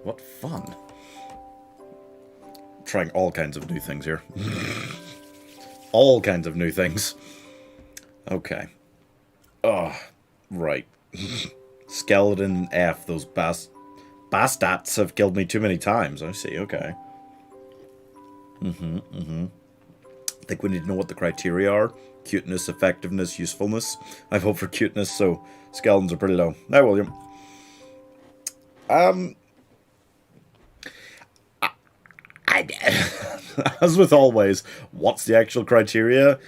What fun. Trying all kinds of new things here. All kinds of new things. Okay. Oh, right. Skeleton F, those bastats have killed me too many times. I see, okay. I think we need to know what the criteria are. Cuteness, effectiveness, usefulness. I vote for cuteness, so skeletons are pretty low. Hi, William. As with always, what's the actual criteria?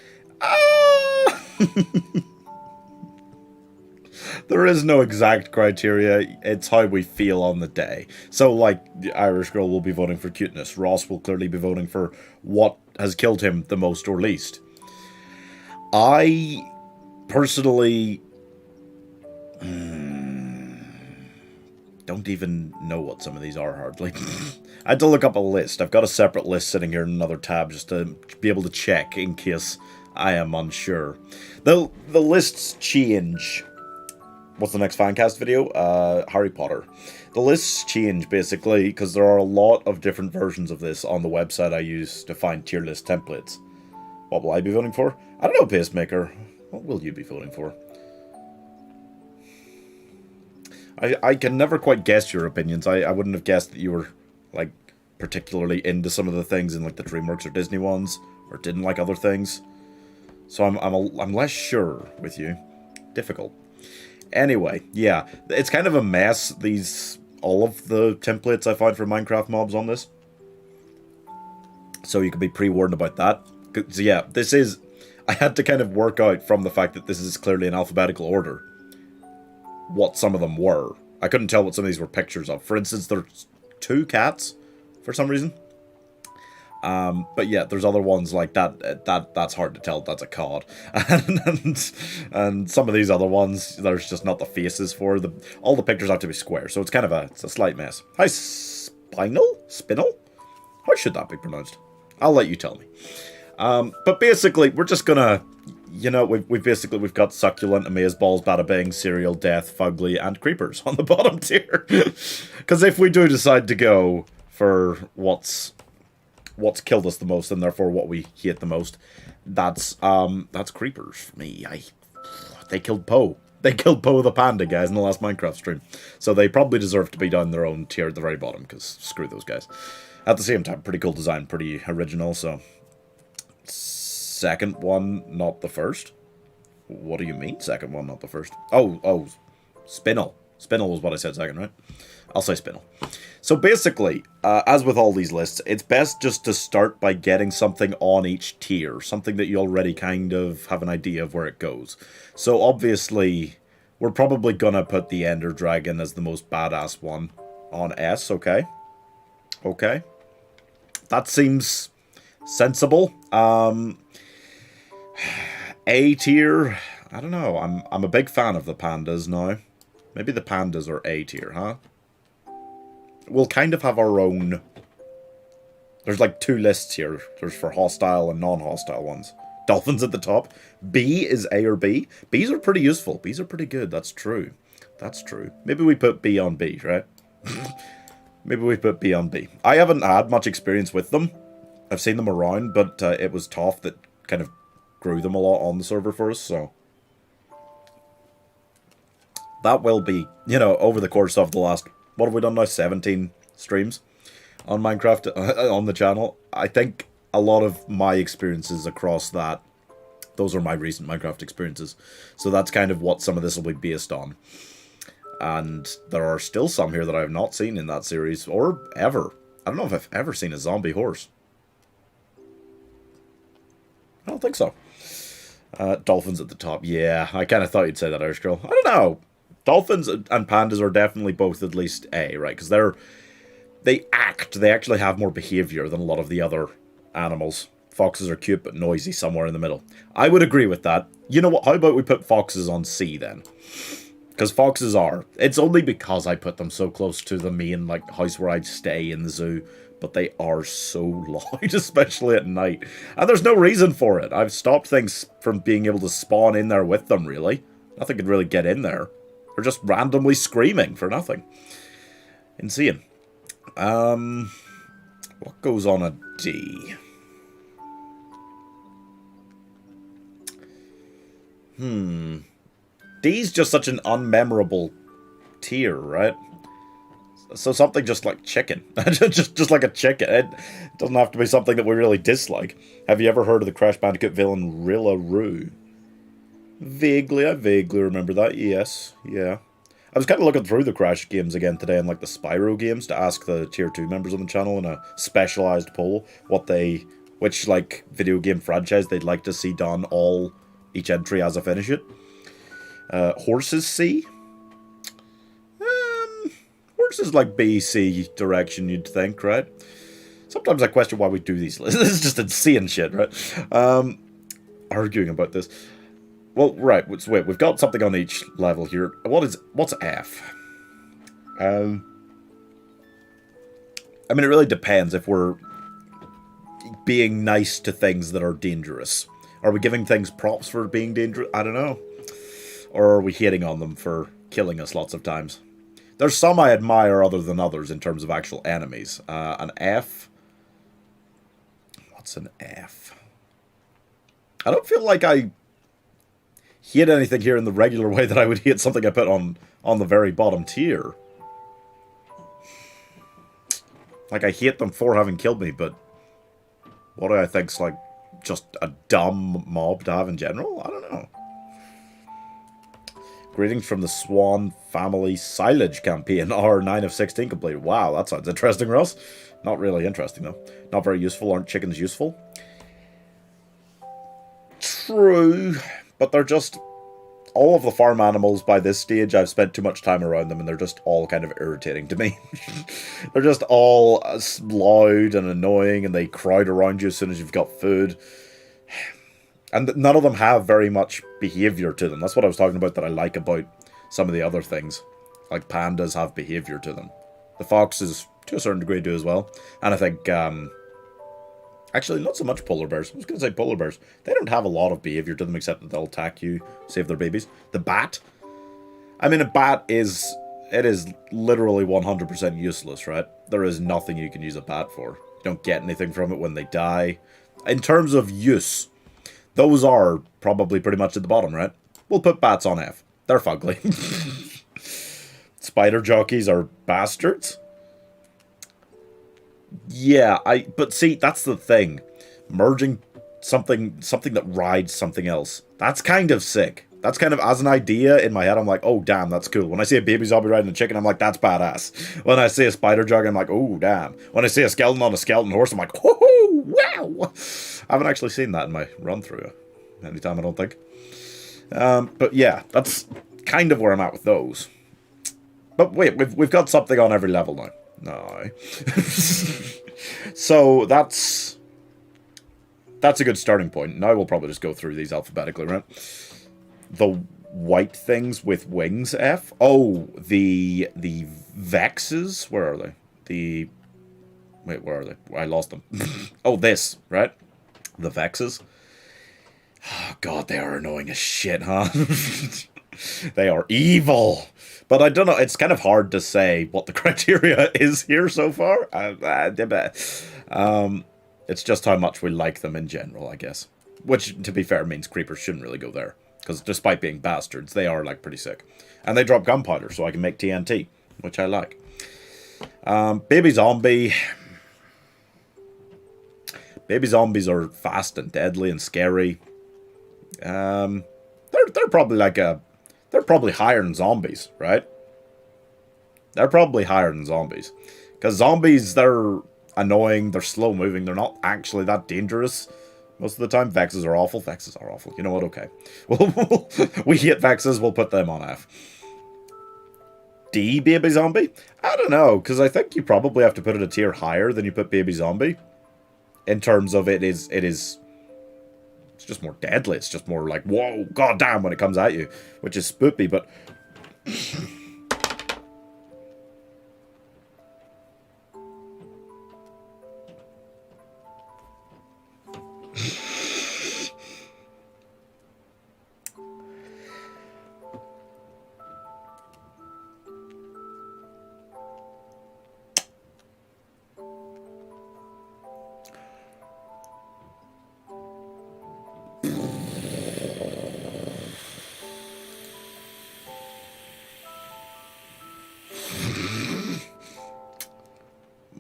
There is no exact criteria. It's how we feel on the day. So, like, the Irish girl will be voting for cuteness. Ross will clearly be voting for what has killed him the most or least. I personally don't even know what some of these are hardly. I had to look up a list. I've got a separate list sitting here in another tab just to be able to check in case I am unsure. The lists change. What's the next fancast video? Harry Potter. The lists change basically because there are a lot of different versions of this on the website I use to find tier list templates. What will I be voting for? I don't know, Pacemaker. What will you be voting for? I can never quite guess your opinions. I wouldn't have guessed that you were, like, particularly into some of the things in, like, the DreamWorks or Disney ones, or didn't like other things. So I'm less sure with you. Difficult. Anyway, yeah, it's kind of a mess, all of the templates I find for Minecraft mobs on this. So you can be pre-warned about that. So yeah, I had to kind of work out from the fact that this is clearly in alphabetical order what some of them were. I couldn't tell what some of these were pictures of. For instance, there's 2 cats for some reason. But yeah, there's other ones like that's hard to tell. That's a cod. And some of these other ones, there's just not the faces for them. All the pictures have to be square, so it's a slight mess. Hi, Spinel? How should that be pronounced? I'll let you tell me. But basically, we're just gonna, you know, we've got Succulent, Amazeballs, Bada Bing, Cereal, Death, Fugly, and Creepers on the bottom tier. Because if we do decide to go for what's killed us the most and therefore what we hate the most, that's Creepers for me. They killed Poe. They killed Poe the Panda, guys, in the last Minecraft stream. So they probably deserve to be down their own tier at the very bottom, because screw those guys. At the same time, pretty cool design, pretty original, so... Second one, not the first? What do you mean, second one, not the first? Oh, Spinel. Spinel was what I said second, right? I'll say Spinel. So basically, as with all these lists, it's best just to start by getting something on each tier. Something that you already kind of have an idea of where it goes. So obviously, we're probably gonna put the Ender Dragon as the most badass one on S, okay? Okay. That seems sensible. A tier, I don't know. I'm a big fan of the pandas now. Maybe the pandas are A tier, huh? We'll kind of have our own. There's like 2 lists here. There's for hostile and non-hostile ones. Dolphins at the top. B is A or B. B's are pretty useful. B's are pretty good. That's true. That's true. Maybe we put B on B, right? Maybe we put B on B. I haven't had much experience with them. I've seen them around, but it was Toph that kind of grew them a lot on the server for us, so... That will be, you know, over the course of the last... What have we done now? 17 streams on Minecraft on the channel. I think a lot of my experiences across that, those are my recent Minecraft experiences. So that's kind of what some of this will be based on. And there are still some here that I have not seen in that series, or ever. I don't know if I've ever seen a zombie horse. I don't think so. Dolphins at the top. Yeah, I kind of thought you'd say that, Irish Girl. I don't know. Dolphins and pandas are definitely both at least A, right? Because they actually have more behavior than a lot of the other animals. Foxes are cute but noisy somewhere in the middle. I would agree with that. You know what? How about we put foxes on C then? Because foxes are. It's only because I put them so close to the main like house where I'd stay in the zoo. But they are so loud, especially at night. And there's no reason for it. I've stopped things from being able to spawn in there with them, really. Nothing could really get in there. They're just randomly screaming for nothing. Insane. What goes on a D? D's just such an unmemorable tier, right? So something just like chicken. just like a chicken. It doesn't have to be something that we really dislike. Have you ever heard of the Crash Bandicoot villain Rilla-Roo? Vaguely, I vaguely remember that, yes. Yeah. I was kind of looking through the Crash games again today and like the Spyro games to ask the Tier 2 members on the channel in a specialised poll which like video game franchise they'd like to see done each entry as a finish it. Horses C? Horses like B, C direction, you'd think, right? Sometimes I question why we do these lists. This is just insane shit, right? Arguing about this. Well, right, wait, we've got something on each level here. What's F? I mean, it really depends if we're being nice to things that are dangerous. Are we giving things props for being dangerous? I don't know. Or are we hating on them for killing us lots of times? There's some I admire other than others in terms of actual enemies. An F? What's an F? I don't feel like I hate anything here in the regular way that I would hate something I put on the very bottom tier. Like, I hate them for having killed me, but what do I think's like just a dumb mob to have in general? I don't know. Greetings from the Swan Family Silage Campaign, R9 of 16 completed. Wow, that sounds interesting, Ross. Not really interesting, though. Not very useful. Aren't chickens useful? True, but they're just... all of the farm animals by this stage, I've spent too much time around them, and they're just all kind of irritating to me. They're just all loud and annoying, and they crowd around you as soon as you've got food. And none of them have very much behaviour to them. That's what I was talking about that I like about some of the other things. Like pandas have behaviour to them. The foxes, to a certain degree, do as well. And I think, actually, not so much polar bears. I was going to say polar bears. They don't have a lot of behaviour to them, except that they'll attack you, save their babies. The bat? I mean, a bat is... it is literally 100% useless, right? There is nothing you can use a bat for. You don't get anything from it when they die. In terms of use... those are probably pretty much at the bottom, right? We'll put bats on F. They're fugly. Spider jockeys are bastards. Yeah, but see, that's the thing. Merging something that rides something else. That's kind of sick. That's kind of, as an idea, in my head, I'm like, oh, damn, that's cool. When I see a baby zombie riding a chicken, I'm like, that's badass. When I see a spider jockey, I'm like, oh, damn. When I see a skeleton on a skeleton horse, I'm like, whoo, wow. I haven't actually seen that in my run-through anytime, I don't think. But yeah, that's kind of where I'm at with those. But wait, we've got something on every level now. No. So that's a good starting point. Now we'll probably just go through these alphabetically, right? The white things with wings, F. Oh, the Vexes. Where are they? Wait, where are they? I lost them. Oh, this, right? The Vexes. Oh, God, they are annoying as shit, huh? They are evil. But I don't know, it's kind of hard to say what the criteria is here so far. It's just how much we like them in general, I guess. Which, to be fair, means creepers shouldn't really go there. Because despite being bastards, they are, like, pretty sick. And they drop gunpowder, so I can make TNT, which I like. Baby zombie. Baby zombies are fast and deadly and scary. They're probably like they're probably higher than zombies, right? They're probably higher than zombies. Because zombies, they're annoying, they're slow moving, they're not actually that dangerous most of the time. Vexes are awful. Vexes are awful. You know what? Okay. We hate Vexes, we'll put them on F. D, baby zombie? I don't know, because I think you probably have to put it a tier higher than you put baby zombie. In terms of it's just more deadly. It's just more like, whoa, goddamn, when it comes at you. Which is spoopy, but...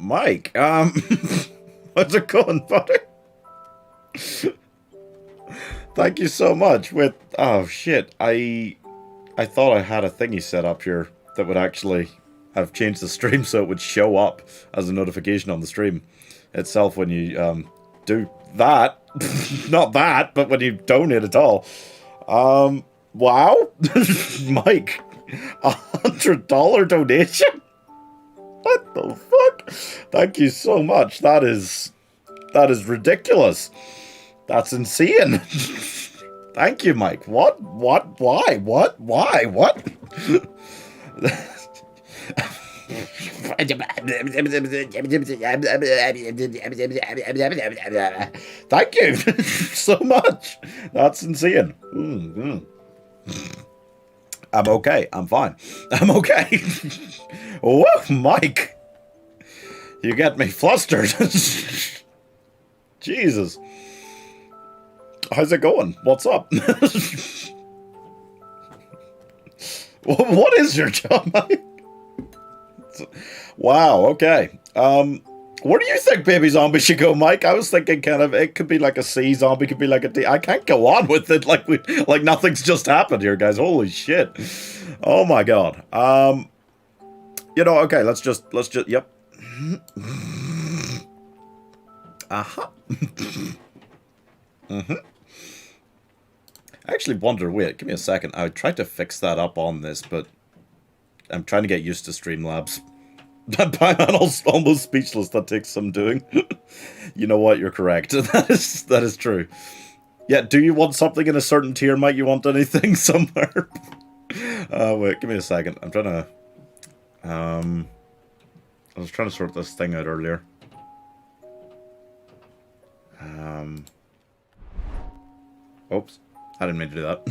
Mike, how's it going, buddy? Thank you so much. Oh shit, I thought I had a thingy set up here that would actually have changed the stream so it would show up as a notification on the stream itself when you do that. Not that, but when you donate at all. Wow. Mike, $100 donation? What the fuck? Thank you so much. That is ridiculous. That's insane. Thank you, Mike. What? Why? What? Why? What? Thank you so much. That's insane. I'm okay. I'm fine. I'm okay. Whoa, Mike. You get me flustered. Jesus. How's it going? What's up? What is your job, Mike? Wow, okay. Where do you think Baby Zombie should go, Mike? I was thinking kind of, it could be like a C zombie, could be like a D. I can't go on with it like nothing's just happened here, guys. Holy shit. Oh my god. You know, okay, let's just, yep. Uh-huh. Mm-hmm. I actually wonder, wait, give me a second. I tried to fix that up on this, but I'm trying to get used to Streamlabs. Pieman almost speechless. That takes some doing. You know what? You're correct. That is true. Yeah, do you want something in a certain tier, Mike? You want anything somewhere? Wait, give me a second. I'm trying to... I was trying to sort this thing out earlier. Oops. I didn't mean to do that.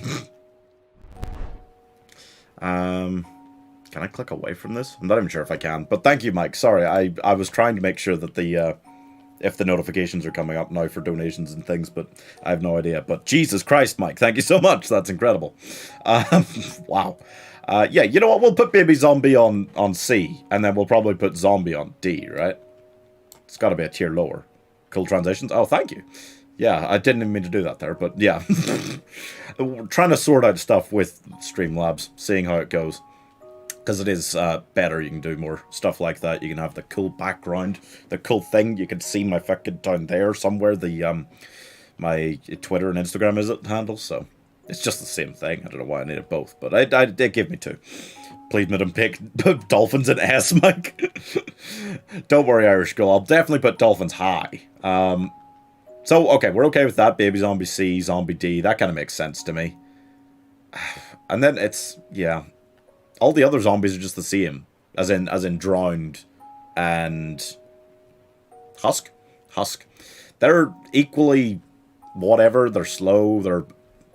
Can I click away from this? I'm not even sure if I can, but thank you, Mike. Sorry, I was trying to make sure that the, if the notifications are coming up now for donations and things, but I have no idea. But Jesus Christ, Mike, thank you so much. That's incredible. Wow. Yeah, you know what? We'll put Baby Zombie on C, and then we'll probably put Zombie on D, right? It's got to be a tier lower. Cool transitions. Oh, thank you. Yeah, I didn't even mean to do that there, but yeah. We're trying to sort out stuff with Streamlabs, seeing how it goes. Because it is better, you can do more stuff like that. You can have the cool background, the cool thing. You can see my fucking down there somewhere, the my Twitter and Instagram is it handle, so it's just the same thing. I don't know why I needed both, but they give me two. Please let him pick Dolphins and S, Mike. Don't worry, Irish Girl. I'll definitely put Dolphins high. So, okay, we're okay with that. Baby Zombie C, Zombie D. That kind of makes sense to me. And then it's, yeah. All the other zombies are just the same. As in Drowned and Husk. They're equally whatever. They're slow. They're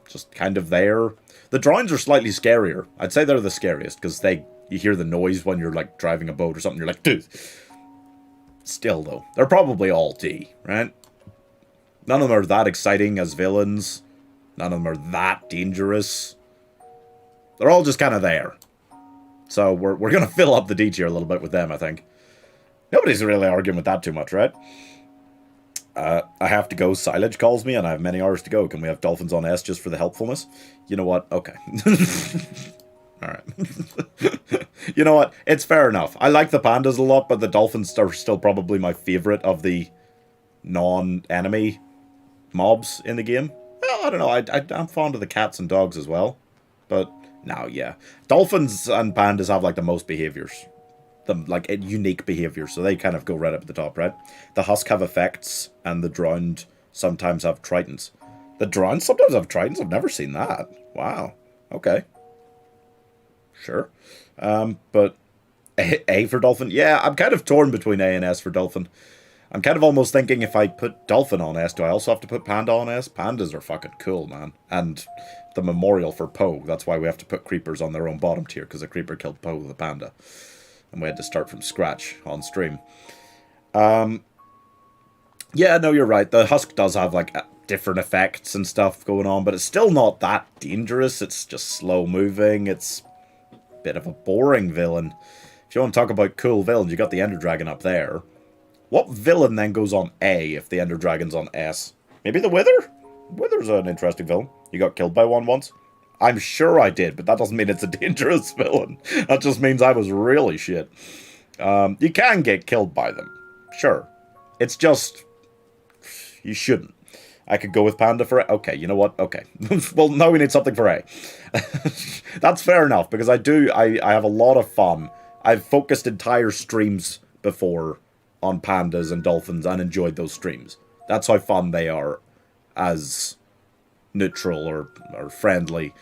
just kind of there. The Drowns are slightly scarier. I'd say they're the scariest because you hear the noise when you're like driving a boat or something. You're like, dude. Still though, they're probably all D, right? None of them are that exciting as villains. None of them are that dangerous. They're all just kind of there. So we're going to fill up the D tier a little bit with them, I think. Nobody's really arguing with that too much, right? I have to go. Silage calls me, and I have many hours to go. Can we have Dolphins on S just for the helpfulness? You know what? Okay. Alright. You know what? It's fair enough. I like the pandas a lot, but the Dolphins are still probably my favourite of the non-enemy mobs in the game. Well, I don't know. I'm fond of the cats and dogs as well. But, no, yeah. Dolphins and pandas have, like, the most behaviours. Like, unique behaviours, so they kind of go right up at the top, right? The Husk have effects, and the Drowned sometimes have tritons. The Drowned sometimes have tritons? I've never seen that. Wow. Okay. Sure. But A for Dolphin? Yeah, I'm kind of torn between A and S for Dolphin. I'm kind of almost thinking if I put Dolphin on S, do I also have to put Panda on S? Pandas are fucking cool, man. And the memorial for Poe. That's why we have to put creepers on their own bottom tier, because a creeper killed Poe the panda. And we had to start from scratch on stream. Yeah, no, you're right. The Husk does have, like, different effects and stuff going on, but it's still not that dangerous. It's just slow moving. It's a bit of a boring villain. If you want to talk about cool villains, you got the Ender Dragon up there. What villain then goes on A if the Ender Dragon's on S? Maybe the Wither? Wither's an interesting villain. You got killed by one once? I'm sure I did, but that doesn't mean it's a dangerous villain. That just means I was really shit. You can get killed by them. Sure. It's just... you shouldn't. I could go with Panda for A. Okay, you know what? Okay. Well, now we need something for A. That's fair enough, because I have a lot of fun. I've focused entire streams before on pandas and dolphins and enjoyed those streams. That's how fun they are as neutral or friendly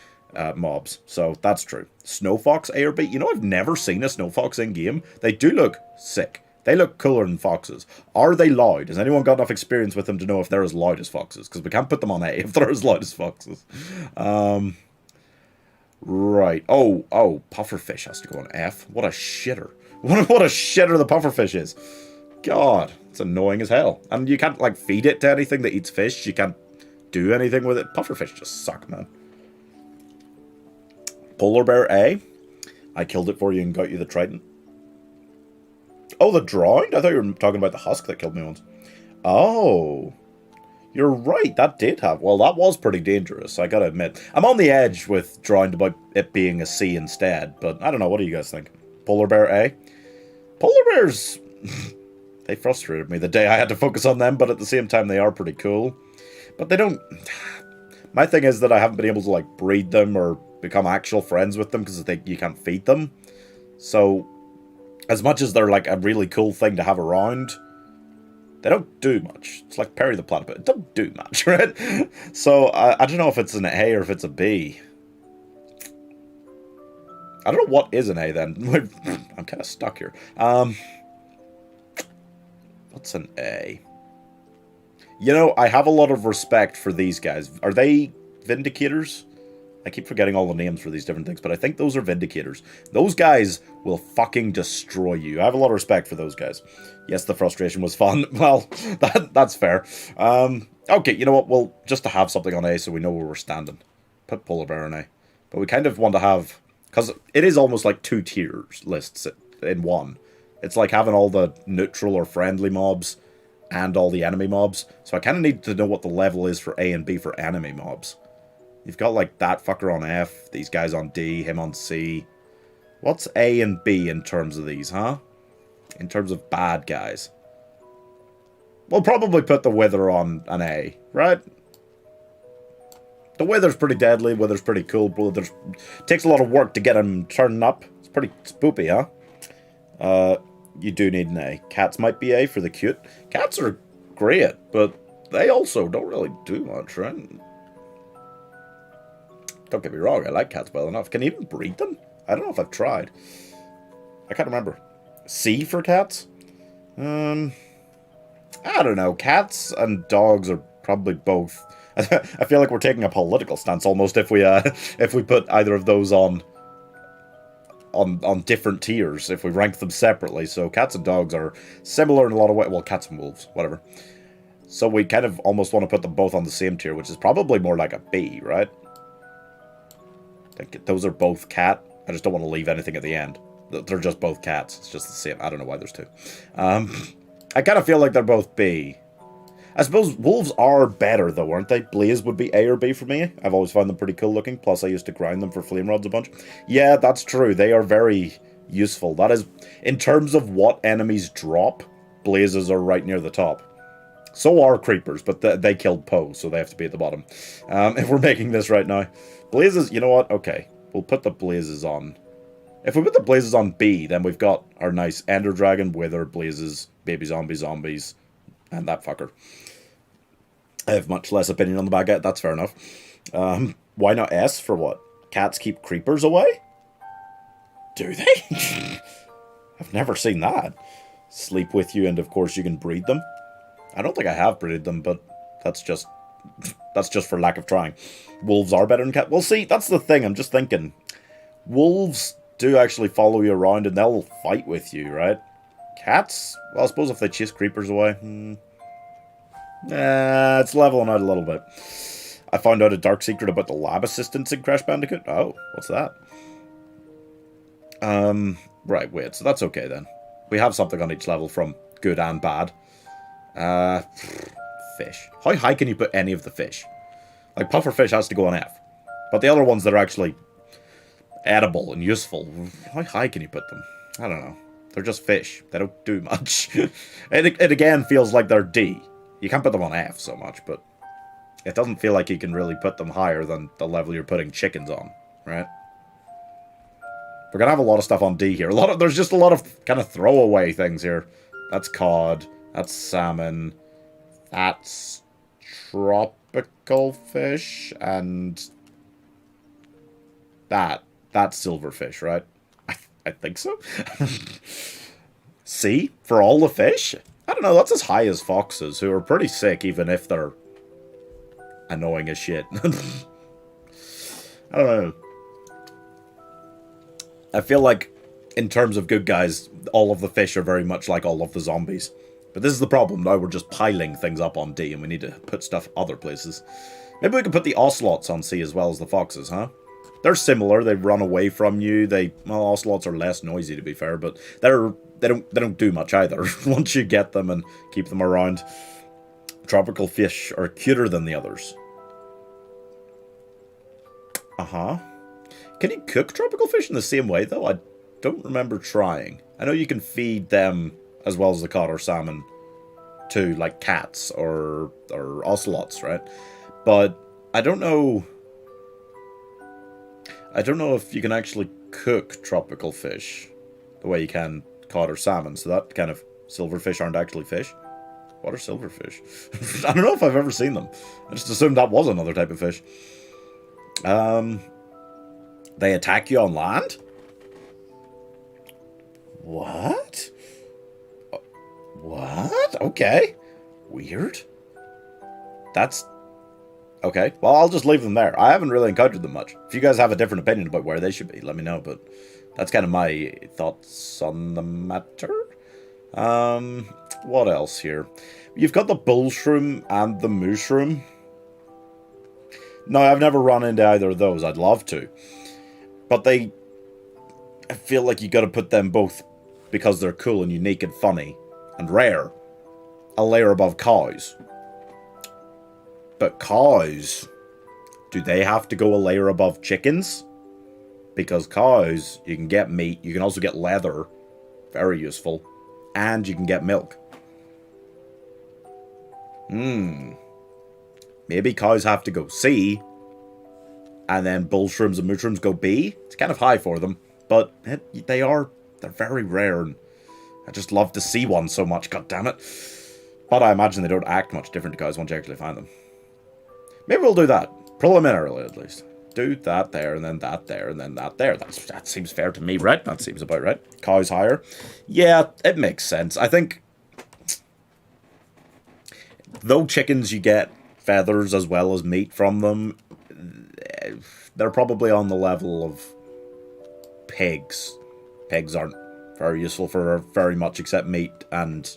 mobs. So that's true. Snow Fox A or B? You know, I've never seen a Snow Fox in-game. They do look sick. They look cooler than foxes. Are they loud? Has anyone got enough experience with them to know if they're as loud as foxes? Because we can't put them on A if they're as loud as foxes. Right. Oh, pufferfish has to go on F. What a shitter. What a shitter the pufferfish is. God, it's annoying as hell. And you can't, like, feed it to anything that eats fish. You can't do anything with it. Pufferfish just suck, man. Polar bear A. I killed it for you and got you the trident. Oh, the drowned? I thought you were talking about the husk that killed me once. Oh. You're right, that did have... well, that was pretty dangerous, I gotta admit. I'm on the edge with drowned about it being a C instead, but I don't know, what do you guys think? Polar bear A? Polar bears... they frustrated me the day I had to focus on them, but at the same time they are pretty cool. But they don't... my thing is that I haven't been able to, like, breed them or become actual friends with them because you can't feed them. So... as much as they're, like, a really cool thing to have around, they don't do much. It's like Perry the Platypus. It don't do much, right? So, I don't know if it's an A or if it's a B. I don't know what is an A, then. I'm kind of stuck here. What's an A? You know, I have a lot of respect for these guys. Are they Vindicators? I keep forgetting all the names for these different things, but I think those are Vindicators. Those guys will fucking destroy you. I have a lot of respect for those guys. Yes, the frustration was fun. Well, that's fair. Okay, you know what? Well, just to have something on A so we know where we're standing. Put Polar Bear on A. But we kind of want to have... because it is almost like 2 tiers lists in one. It's like having all the neutral or friendly mobs and all the enemy mobs. So I kind of need to know what the level is for A and B for enemy mobs. You've got, like, that fucker on F, these guys on D, him on C. What's A and B in terms of these, huh? In terms of bad guys. We'll probably put the Wither on an A, right? The Wither's pretty deadly, Wither's pretty cool, Wither's... takes a lot of work to get him turning up. It's pretty spoopy, huh? You do need an A. Cats might be A for the cute. Cats are great, but they also don't really do much, right? Don't get me wrong, I like cats well enough. Can you even breed them? I don't know if I've tried. I can't remember. C for cats? I don't know. Cats and dogs are probably both. I feel like we're taking a political stance almost if we put either of those on different tiers, if we rank them separately. So cats and dogs are similar in a lot of ways. Well, cats and wolves, whatever. So we kind of almost want to put them both on the same tier, which is probably more like a B, right? I think those are both cat. I just don't want to leave anything at the end. They're just both cats. It's just the same. I don't know why there's 2. I kind of feel like they're both B. I suppose wolves are better, though, aren't they? Blaze would be A or B for me. I've always found them pretty cool looking. Plus, I used to grind them for flame rods a bunch. Yeah, that's true. They are very useful. That is, in terms of what enemies drop, blazes are right near the top. So are creepers, but they killed Poe, so they have to be at the bottom. If we're making this right now. Blazes, you know what? Okay, we'll put the blazes on. If we put the blazes on B, then we've got our nice Ender Dragon, Wither, blazes, baby zombies, and that fucker. I have much less opinion on the bad guy. That's fair enough. Why not S for what? Cats keep creepers away? Do they? I've never seen that. Sleep with you, and of course you can breed them. I don't think I have breeded them, but that's just for lack of trying. Wolves are better than cats. Well, see, that's the thing. I'm just thinking. Wolves do actually follow you around, and they'll fight with you, right? Cats? Well, I suppose if they chase creepers away. It's leveling out a little bit. I found out a dark secret about the lab assistants in Crash Bandicoot. Oh, what's that? Right, wait, so that's okay then. We have something on each level from good and bad. Fish. How high can you put any of the fish? Like, pufferfish has to go on F. But the other ones that are actually edible and useful, how high can you put them? I don't know. They're just fish. They don't do much. It again feels like they're D. You can't put them on F so much, but it doesn't feel like you can really put them higher than the level you're putting chickens on, right? We're gonna have a lot of stuff on D here. There's just a lot of kind of throwaway things here. That's cod. That's salmon. That's tropical fish. And that's silverfish, right? I think so. C for all the fish? I don't know, that's as high as foxes, who are pretty sick even if they're annoying as shit. I don't know. I feel like, in terms of good guys, all of the fish are very much like all of the zombies. But this is the problem, now we're just piling things up on D and we need to put stuff other places. Maybe we can put the ocelots on C as well as the foxes, huh? They're similar, they run away from you, well, ocelots are less noisy to be fair, but they don't do much either, once you get them and keep them around. Tropical fish are cuter than the others. Uh-huh. Can you cook tropical fish in the same way, though? I don't remember trying. I know you can feed them, as well as the cod or salmon, to, like, cats or ocelots, right? But I don't know... I don't know if you can actually cook tropical fish the way you can cod or salmon, so that kind of silverfish aren't actually fish. What are silverfish? I don't know if I've ever seen them. I just assumed that was another type of fish. They attack you on land? What? What? Okay. Weird. That's... Okay, well, I'll just leave them there. I haven't really encountered them much. If you guys have a different opinion about where they should be, let me know, but that's kind of my thoughts on the matter. What else here? You've got the bull shroom and the mushroom. No, I've never run into either of those. I'd love to. But I feel like you gotta put them both, because they're cool and unique and funny and rare, a layer above cows. But cows, do they have to go a layer above chickens? Because cows, you can get meat, you can also get leather, very useful, and you can get milk. Maybe cows have to go C, and then bull shrooms and mushrooms go B. It's kind of high for them, but they're very rare, and I just love to see one so much, god damn it. But I imagine they don't act much different to cows once you actually find them. Maybe we'll do that. Preliminarily, at least. Do that there, and then that there, and then that there. That seems fair to me, right? That seems about right. Cows higher. Yeah, it makes sense. I think... Though chickens, you get feathers as well as meat from them, they're probably on the level of pigs. Pigs aren't very useful for very much except meat, and...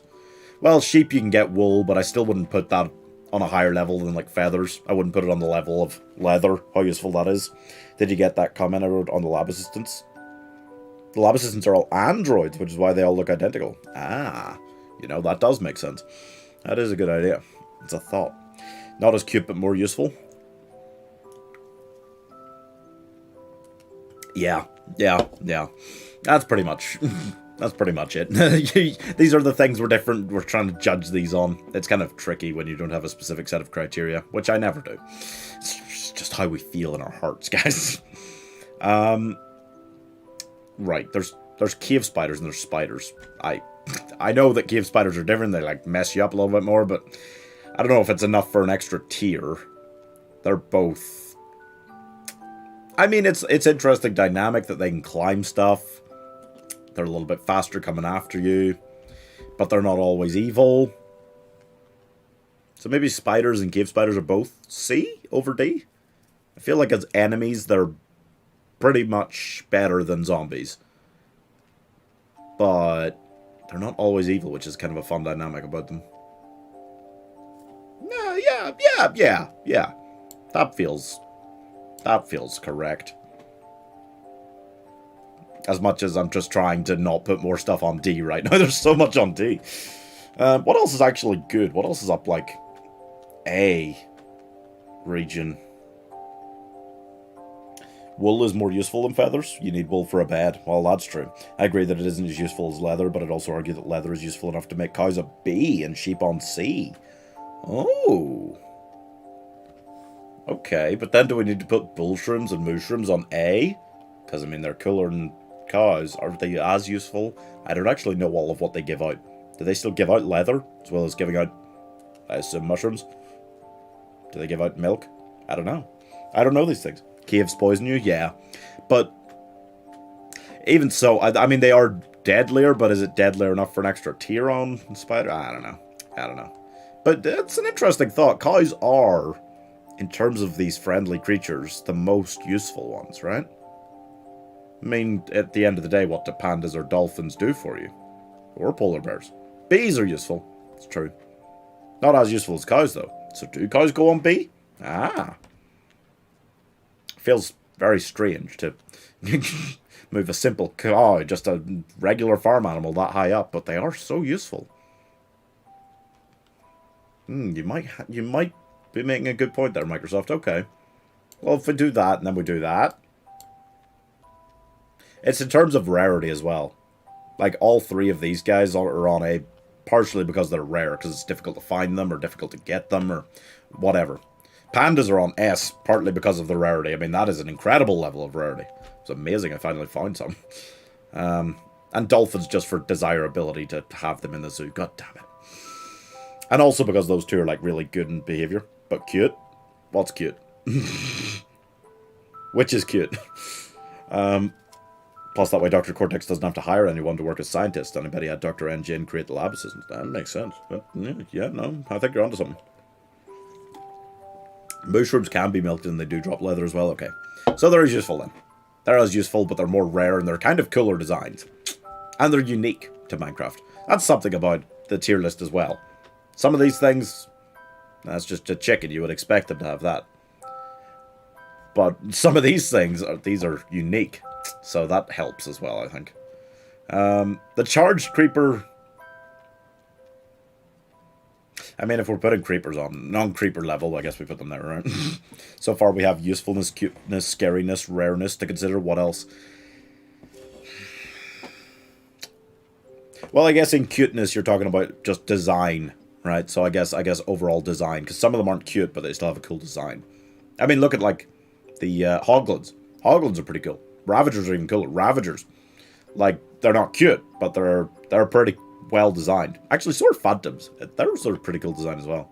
Well, sheep you can get wool, but I still wouldn't put that on a higher level than, like, feathers. I wouldn't put it on the level of leather, how useful that is. Did you get that comment I wrote on the lab assistants? The lab assistants are all androids, which is why they all look identical. Ah, you know, that does make sense. That is a good idea. It's a thought. Not as cute, but more useful. Yeah. That's pretty much... That's pretty much it. These are the things we're trying to judge these on. It's kind of tricky when you don't have a specific set of criteria, which I never do. It's just how we feel in our hearts, guys. Right, there's cave spiders and there's spiders. I know that cave spiders are different, they like mess you up a little bit more, but I don't know if it's enough for an extra tier. They're both... I mean, it's interesting dynamic that they can climb stuff. They're a little bit faster coming after you, but they're not always evil. So maybe spiders and cave spiders are both C over D? I feel like as enemies, they're pretty much better than zombies. But they're not always evil, which is kind of a fun dynamic about them. Yeah. That feels correct. As much as I'm just trying to not put more stuff on D right now. There's so much on D. What else is actually good? What else is up, like, A region? Wool is more useful than feathers. You need wool for a bed. Well, that's true. I agree that it isn't as useful as leather, but I'd also argue that leather is useful enough to make cows a B and sheep on C. Oh. Okay, but then do we need to put bull shrooms and moose shrooms on A? Because, I mean, they're cooler than cows. Are they as useful? I don't actually know all of what they give out. Do they still give out leather, as well as giving out, I assume, mushrooms? Do they give out milk? I don't know. I don't know these things. Caves poison you? Yeah. But, even so, I mean, they are deadlier, but is it deadlier enough for an extra tier on spider? I don't know. I don't know. But it's an interesting thought. Cows are, in terms of these friendly creatures, the most useful ones, right? I mean, at the end of the day, what do pandas or dolphins do for you? Or polar bears? Bees are useful. It's true. Not as useful as cows, though. So do cows go on B? Ah. Feels very strange to move a simple cow, just a regular farm animal, that high up, but they are so useful. You might be making a good point there, Microsoft. Okay. Well, if we do that, and then we do that. It's in terms of rarity as well. Like, all three of these guys are on A, partially because they're rare, because it's difficult to find them, or difficult to get them, or whatever. Pandas are on S, partly because of the rarity. I mean, that is an incredible level of rarity. It's amazing I finally found some. And dolphins just for desirability to have them in the zoo. God damn it. And also because those two are, like, really good in behavior. But cute? What's cute? Which is cute. Plus, that way Dr. Cortex doesn't have to hire anyone to work as scientist. And I bet he had Dr. NJ create the lab assistants. That makes sense. But, yeah, no, I think you're onto something. Mushrooms can be milked and they do drop leather as well. Okay. So they're as useful then. They're as useful, but they're more rare and they're kind of cooler designs. And they're unique to Minecraft. That's something about the tier list as well. Some of these things, that's just a chicken. You would expect them to have that. But some of these things, these are unique. So that helps as well, I think. The charged creeper... I mean, if we're putting creepers on non-creeper level, I guess we put them there, right? So far we have usefulness, cuteness, scariness, rareness to consider. What else? Well, I guess in cuteness you're talking about just design, right? So I guess overall design, because some of them aren't cute, but they still have a cool design. I mean, look at, like, the hoglins. Hoglins are pretty cool. Ravagers are even cooler. Ravagers, like, they're not cute, but they're pretty well designed. Actually, so are phantoms. They're sort of pretty cool design as well.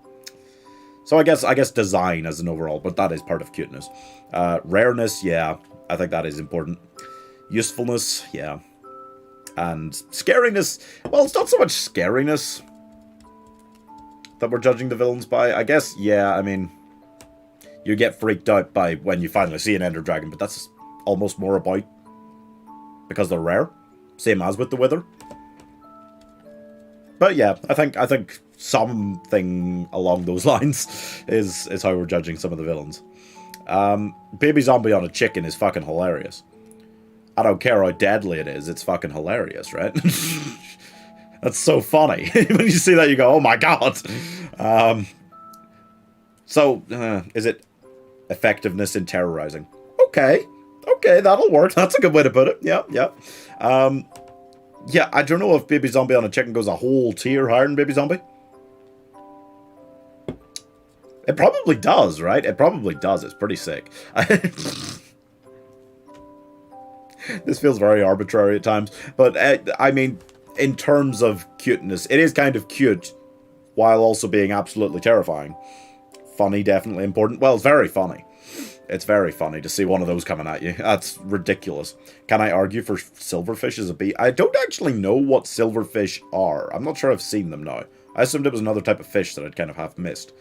So I guess design as an overall, but that is part of cuteness. Rareness, yeah, I think that is important. Usefulness, yeah. And scariness, well, it's not so much scariness that we're judging the villains by. I guess, yeah, I mean, you get freaked out by when you finally see an Ender Dragon, but that's almost more about because they're rare. Same as with the Wither. But yeah, I think something along those lines is how we're judging some of the villains. Baby zombie on a chicken is fucking hilarious. I don't care how deadly it is, it's fucking hilarious, right? That's so funny. When you see that, you go, oh my god! Is it effectiveness in terrorizing? Okay, that'll work. That's a good way to put it. Yeah. Yeah, I don't know if Baby Zombie on a chicken goes a whole tier higher than Baby Zombie. It probably does, right? It probably does. It's pretty sick. This feels very arbitrary at times. But, I mean, in terms of cuteness, it is kind of cute while also being absolutely terrifying. Funny, definitely important. Well, it's very funny. It's very funny to see one of those coming at you. That's ridiculous. Can I argue for silverfish as a bee? I don't actually know what silverfish are. I'm not sure I've seen them now. I assumed it was another type of fish that I'd kind of half missed.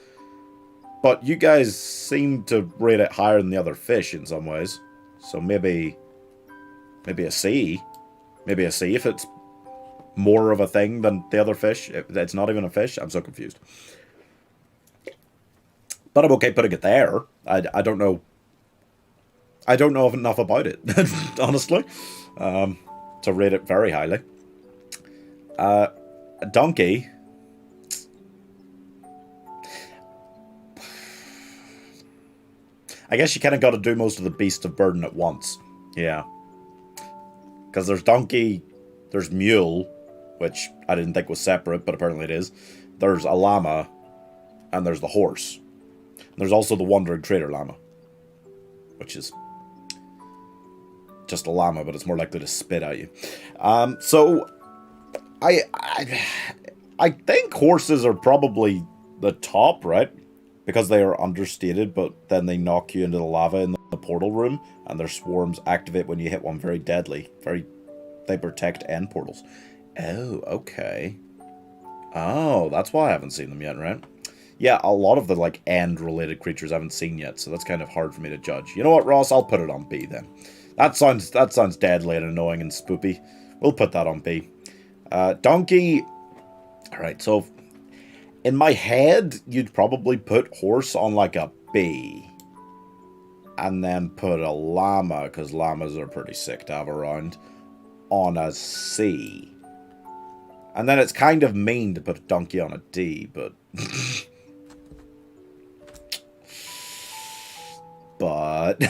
But you guys seem to rate it higher than the other fish in some ways. So maybe a C. Maybe a C if it's more of a thing than the other fish. If it's not even a fish. I'm so confused. But I'm okay putting it there. I don't know. I don't know enough about it, honestly, to rate it very highly. A donkey I guess you kind of got to do most of the Beast of Burden at once. Yeah. Because there's Donkey, there's Mule, which I didn't think was separate, but apparently it is. There's a Llama, and there's the Horse. And there's also the Wandering Trader Llama, which is just a llama, but it's more likely to spit at you. So, I think horses are probably the top, right? Because they are understated, but then they knock you into the lava in the portal room, and their swarms activate when you hit one. Very deadly. They protect end portals. Oh, okay. Oh, that's why I haven't seen them yet, right? Yeah, a lot of the, like, end-related creatures I haven't seen yet, so that's kind of hard for me to judge. You know what, Ross? I'll put it on B, then. That sounds deadly and annoying and spoopy. We'll put that on B. Donkey... Alright, so... In my head, you'd probably put horse on, like, a B. And then put a llama, because llamas are pretty sick to have around, on a C. And then it's kind of mean to put a donkey on a D, but... but...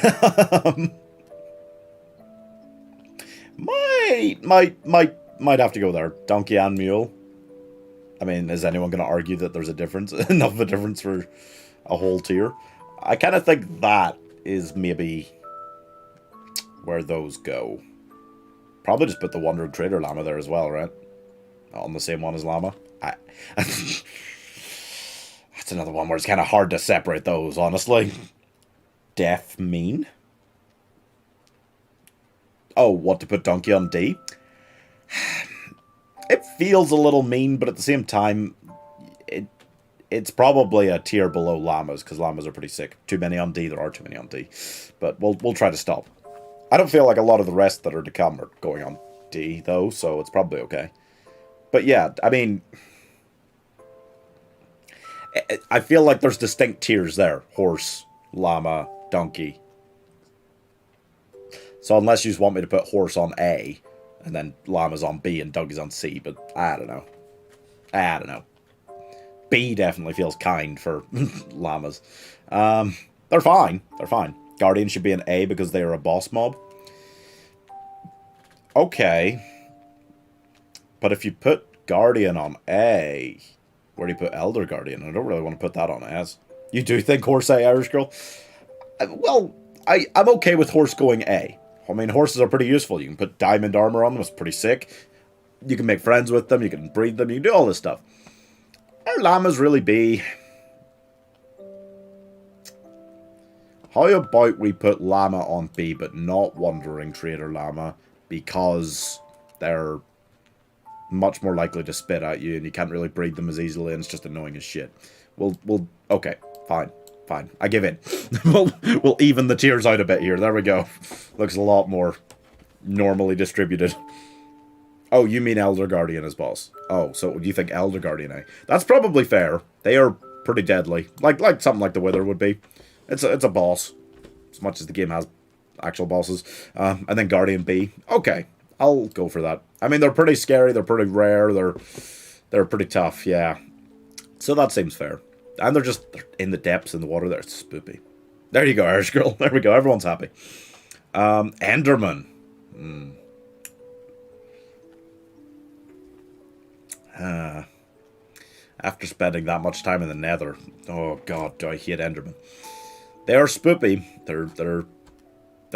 might have to go there. Donkey and mule. I mean, is anyone going to argue that there's a difference? Enough of a difference for a whole tier? I kind of think that is maybe where those go. Probably just put the Wandering Trader Llama there as well, right? On the same one as Llama. That's another one where it's kind of hard to separate those, honestly. Deaf mean? Oh, what, to put Donkey on D? It feels a little mean, but at the same time, it's probably a tier below llamas, because llamas are pretty sick. Too many on D, there are too many on D. But we'll try to stop. I don't feel like a lot of the rest that are to come are going on D, though, so it's probably okay. But yeah, I mean... I feel like there's distinct tiers there. Horse, llama, donkey. So unless you just want me to put horse on A, and then llama's on B and donkey's on C, but I don't know. B definitely feels kind for llamas. They're fine. Guardian should be an A because they are a boss mob. Okay. But if you put Guardian on A, where do you put Elder Guardian? I don't really want to put that on as. You do think Horse A, Irish Girl? Well, I'm okay with Horse going A. I mean, horses are pretty useful. You can put diamond armor on them. It's pretty sick. You can make friends with them. You can breed them. You can do all this stuff. Are llamas really B? How about we put llama on B, but not Wandering Trader Llama, because they're much more likely to spit at you, and you can't really breed them as easily, and it's just annoying as shit. Okay, fine. I give in. we'll even the tiers out a bit here. There we go. Looks a lot more normally distributed. Oh, you mean Elder Guardian as boss? Oh, so you think Elder Guardian A? That's probably fair. They are pretty deadly. Like something like the Wither would be. It's a boss. As much as the game has actual bosses. And then Guardian B. Okay, I'll go for that. I mean, they're pretty scary. They're pretty rare. They're pretty tough, yeah. So that seems fair. And they're in the depths in the water there. It's spoopy. There you go, Irish Girl. There we go. Everyone's happy. Enderman. After spending that much time in the nether. Oh, God, do I hate Enderman. They are spoopy. They're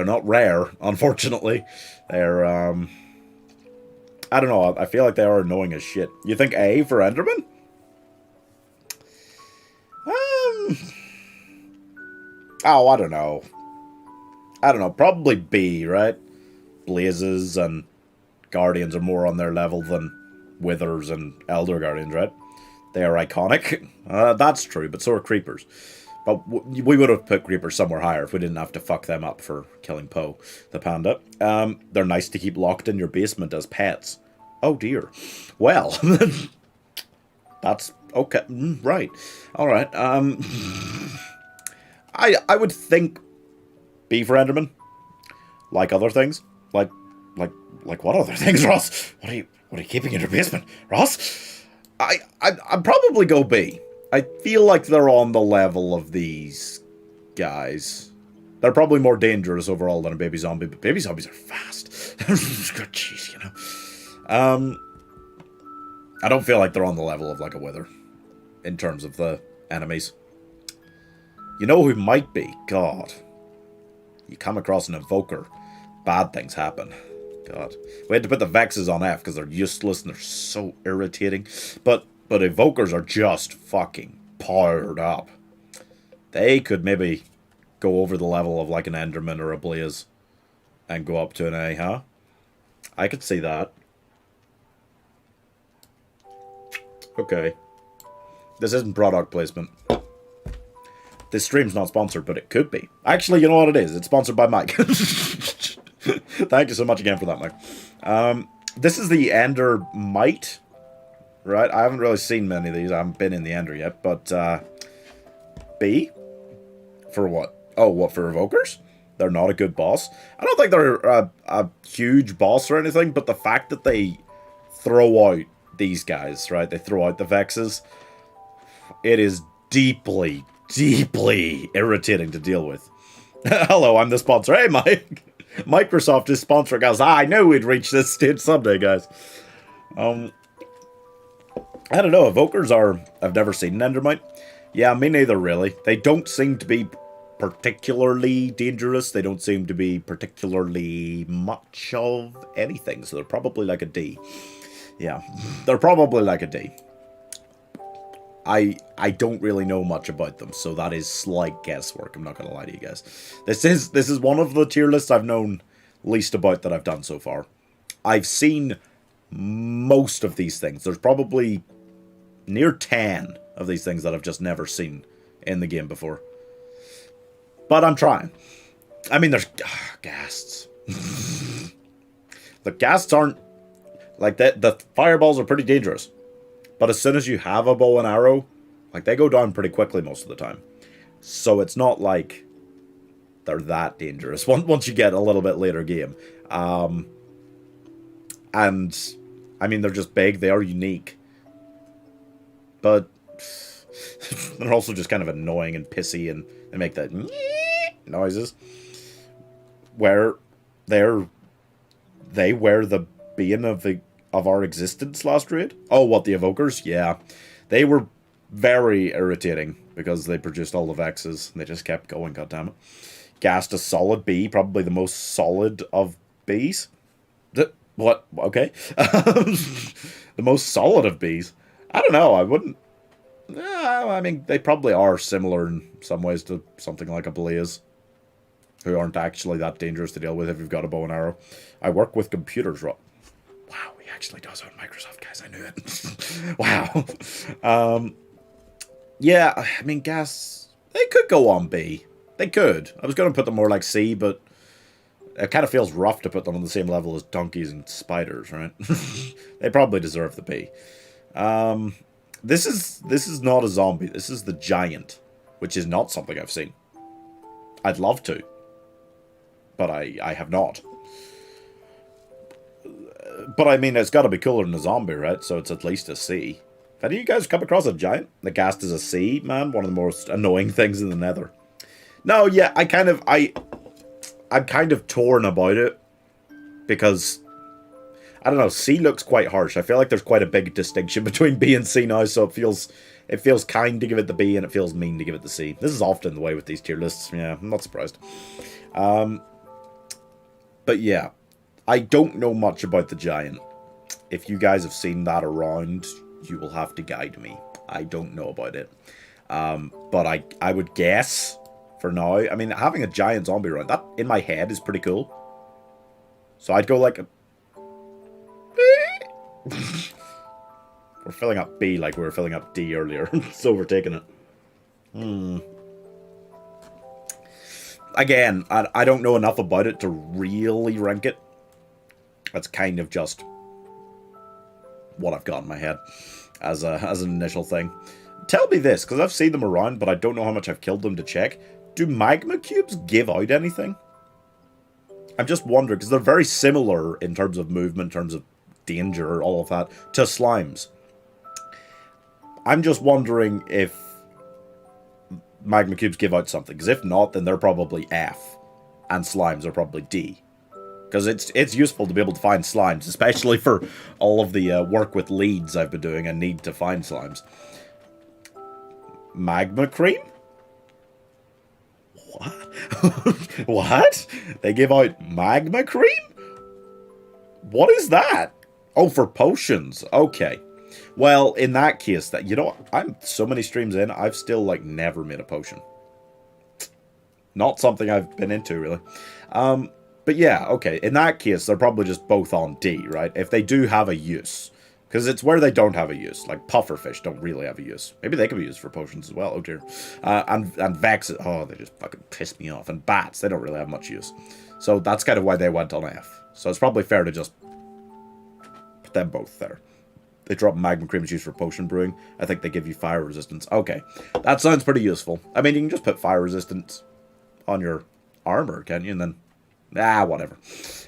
not rare, unfortunately. They're, I don't know. I feel like they are annoying as shit. You think A for Enderman? Oh, I don't know. Probably B, right? Blazes and Guardians are more on their level than Withers and Elder Guardians, right? They are iconic. That's true, but so are Creepers. But we would have put Creepers somewhere higher if we didn't have to fuck them up for killing Poe, the panda. They're nice to keep locked in your basement as pets. Oh, dear. Well, that's... okay, right. Alright, I would think B for Enderman. Like other things. Like what other things, Ross? What are you keeping in your basement, Ross? I'd probably go B. I feel like they're on the level of these guys. They're probably more dangerous overall than a baby zombie, but baby zombies are fast. Jeez, you know. I don't feel like they're on the level of like a wither in terms of the enemies. You know who might be? God. You come across an evoker, bad things happen. God. We had to put the Vexes on F because they're useless and they're so irritating. But evokers are just fucking powered up. They could maybe go over the level of like an Enderman or a Blaze and go up to an A, huh? I could see that. Okay. This isn't product placement. This stream's not sponsored, but it could be. Actually, you know what it is? It's sponsored by Mike. Thank you so much again for that, Mike. This is the Ender Mite. Right? I haven't really seen many of these. I haven't been in the Ender yet, but B? For what? Oh, what, for Evokers? They're not a good boss. I don't think they're a huge boss or anything, but the fact that they throw out these guys, right? They throw out the Vexes. It is deeply, deeply irritating to deal with. Hello, I'm the sponsor. Hey, Mike. Microsoft is sponsoring us. I knew we'd reach this stage someday, guys. I don't know. Evokers are... I've never seen an Endermite. Yeah, me neither, really. They don't seem to be particularly dangerous. They don't seem to be particularly much of anything. So they're probably like a D. Yeah, they're probably like a D. I don't really know much about them, so that is slight guesswork. I'm not going to lie to you guys. This is one of the tier lists I've known least about that I've done so far. I've seen most of these things. There's probably near 10 of these things that I've just never seen in the game before. But I'm trying. I mean, there's... ghasts. The ghasts aren't... Like, the fireballs are pretty dangerous. But as soon as you have a bow and arrow, like, they go down pretty quickly most of the time. So it's not like they're that dangerous once you get a little bit later game. And, I mean, they're just big. They are unique. But they're also just kind of annoying and pissy, and they make that noises. Where they were the bane of our existence last raid. Oh, what, the Evokers? Yeah. They were very irritating because they produced all the Vexes and they just kept going, goddammit. Gassed a solid B, probably the most solid of Bs. What? Okay. The most solid of Bs. I don't know, I wouldn't... I mean, they probably are similar in some ways to something like a Blaze, who aren't actually that dangerous to deal with if you've got a bow and arrow. I work with computers, Wow, he actually does own Microsoft, guys. I knew it. Wow. Yeah, I mean, gas... They could go on B. They could. I was going to put them more like C, but it kind of feels rough to put them on the same level as donkeys and spiders, right? They probably deserve the B. This is not a zombie. This is the giant, which is not something I've seen. I'd love to, but I have not. But I mean, it's got to be cooler than a zombie, right? So it's at least a C. Have any of you guys come across a giant? The ghast is a C, man. One of the most annoying things in the Nether. No, yeah, I'm kind of torn about it because I don't know. C looks quite harsh. I feel like there's quite a big distinction between B and C now, so it feels kind to give it the B and it feels mean to give it the C. This is often the way with these tier lists. Yeah, I'm not surprised. But yeah, I don't know much about the giant. If you guys have seen that around, you will have to guide me. I don't know about it. But I would guess for now. I mean, having a giant zombie around, that in my head is pretty cool. So I'd go like a... We're filling up B like we were filling up D earlier. So we're taking it. Again, I don't know enough about it to really rank it. That's kind of just what I've got in my head as an initial thing. Tell me this, because I've seen them around, but I don't know how much I've killed them to check. Do magma cubes give out anything? I'm just wondering, because they're very similar in terms of movement, in terms of danger, all of that, to slimes. I'm just wondering if magma cubes give out something. Because if not, then they're probably F. And slimes are probably D. Because it's useful to be able to find slimes, especially for all of the work with leads I've been doing. I need to find slimes. Magma cream? What? What? They give out magma cream? What is that? Oh, for potions. Okay. Well, in that case, you know what? I'm so many streams in, I've still, like, never made a potion. Not something I've been into, really. But yeah, okay. In that case, they're probably just both on D, right? If they do have a use. Because it's where they don't have a use. Like, pufferfish don't really have a use. Maybe they could be used for potions as well. Oh, dear. And Vex, oh, they just fucking piss me off. And bats, they don't really have much use. So that's kind of why they went on F. So it's probably fair to just put them both there. They drop magma creams used for potion brewing. I think they give you fire resistance. Okay. That sounds pretty useful. I mean, you can just put fire resistance on your armor, can't you? And then, whatever.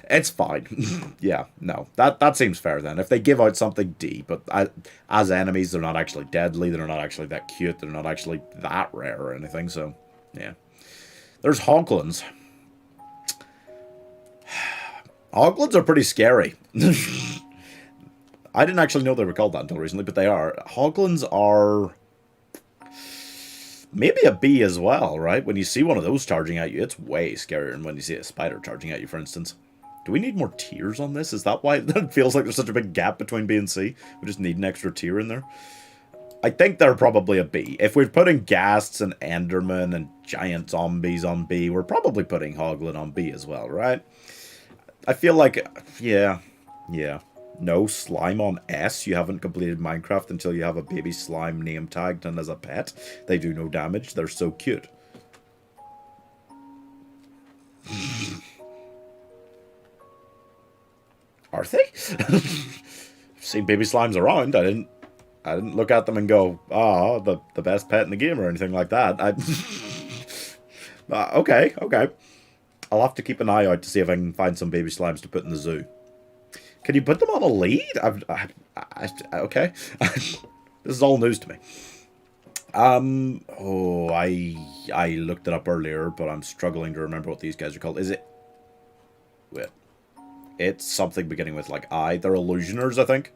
It's fine. Yeah, no. That seems fair then. If they give out something D, but as enemies, they're not actually deadly. They're not actually that cute. They're not actually that rare or anything. So, yeah. There's hoglins. Hoglins are pretty scary. I didn't actually know they were called that until recently, but they are. Hoglins are maybe a B as well, right? When you see one of those charging at you, it's way scarier than when you see a spider charging at you, for instance. Do we need more tiers on this? Is that why it feels like there's such a big gap between B and C? We just need an extra tier in there. I think they're probably a B. If we're putting ghasts and endermen and giant zombies on B, we're probably putting hoglin on B as well, right? I feel like, yeah. No, slime on S. You haven't completed Minecraft until you have a baby slime name tagged and as a pet. They do no damage. They're so cute. Are they? I've seen baby slimes around. I didn't look at them and go, the best pet in the game or anything like that. Okay. I'll have to keep an eye out to see if I can find some baby slimes to put in the zoo. Can you put them on a lead? Okay. This is all news to me. I looked it up earlier, but I'm struggling to remember what these guys are called. Is it? Wait. It's something beginning with, like, I. They're illusioners, I think.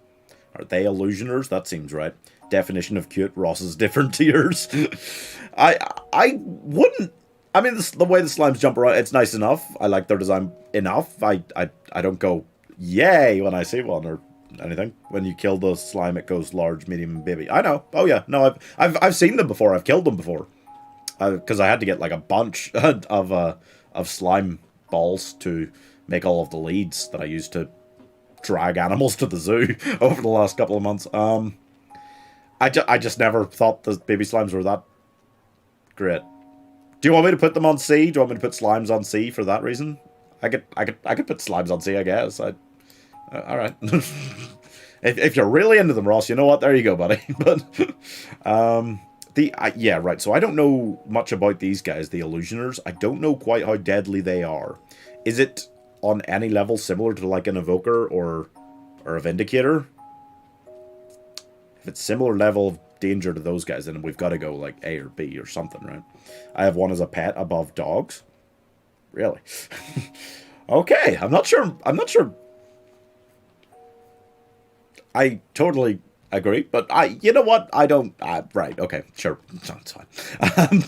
Are they illusioners? That seems right. Definition of cute. Ross's different tiers. I wouldn't... I mean, the way the slimes jump around, it's nice enough. I like their design enough. I don't go... yay when I see one or anything. When you kill the slime, it goes large, medium, and baby. I know. Oh yeah, no, I've seen them before. I've killed them before, because I had to get like a bunch of slime balls to make all of the leads that I used to drag animals to the zoo over the last couple of months. I just never thought the baby slimes were that great. Do you want me to put them on C? Do you want me to put slimes on C for that reason? I could put slimes on C, I guess. All right. if you're really into them, Ross, you know what? There you go, buddy. But yeah, right. So I don't know much about these guys, the illusioners. I don't know quite how deadly they are. Is it on any level similar to like an evoker or a vindicator? If it's similar level of danger to those guys, then we've got to go like A or B or something, right? I have one as a pet above dogs. Really? Okay, I'm not sure. I totally agree, but you know what? I don't. Right? Okay, sure, that's fine.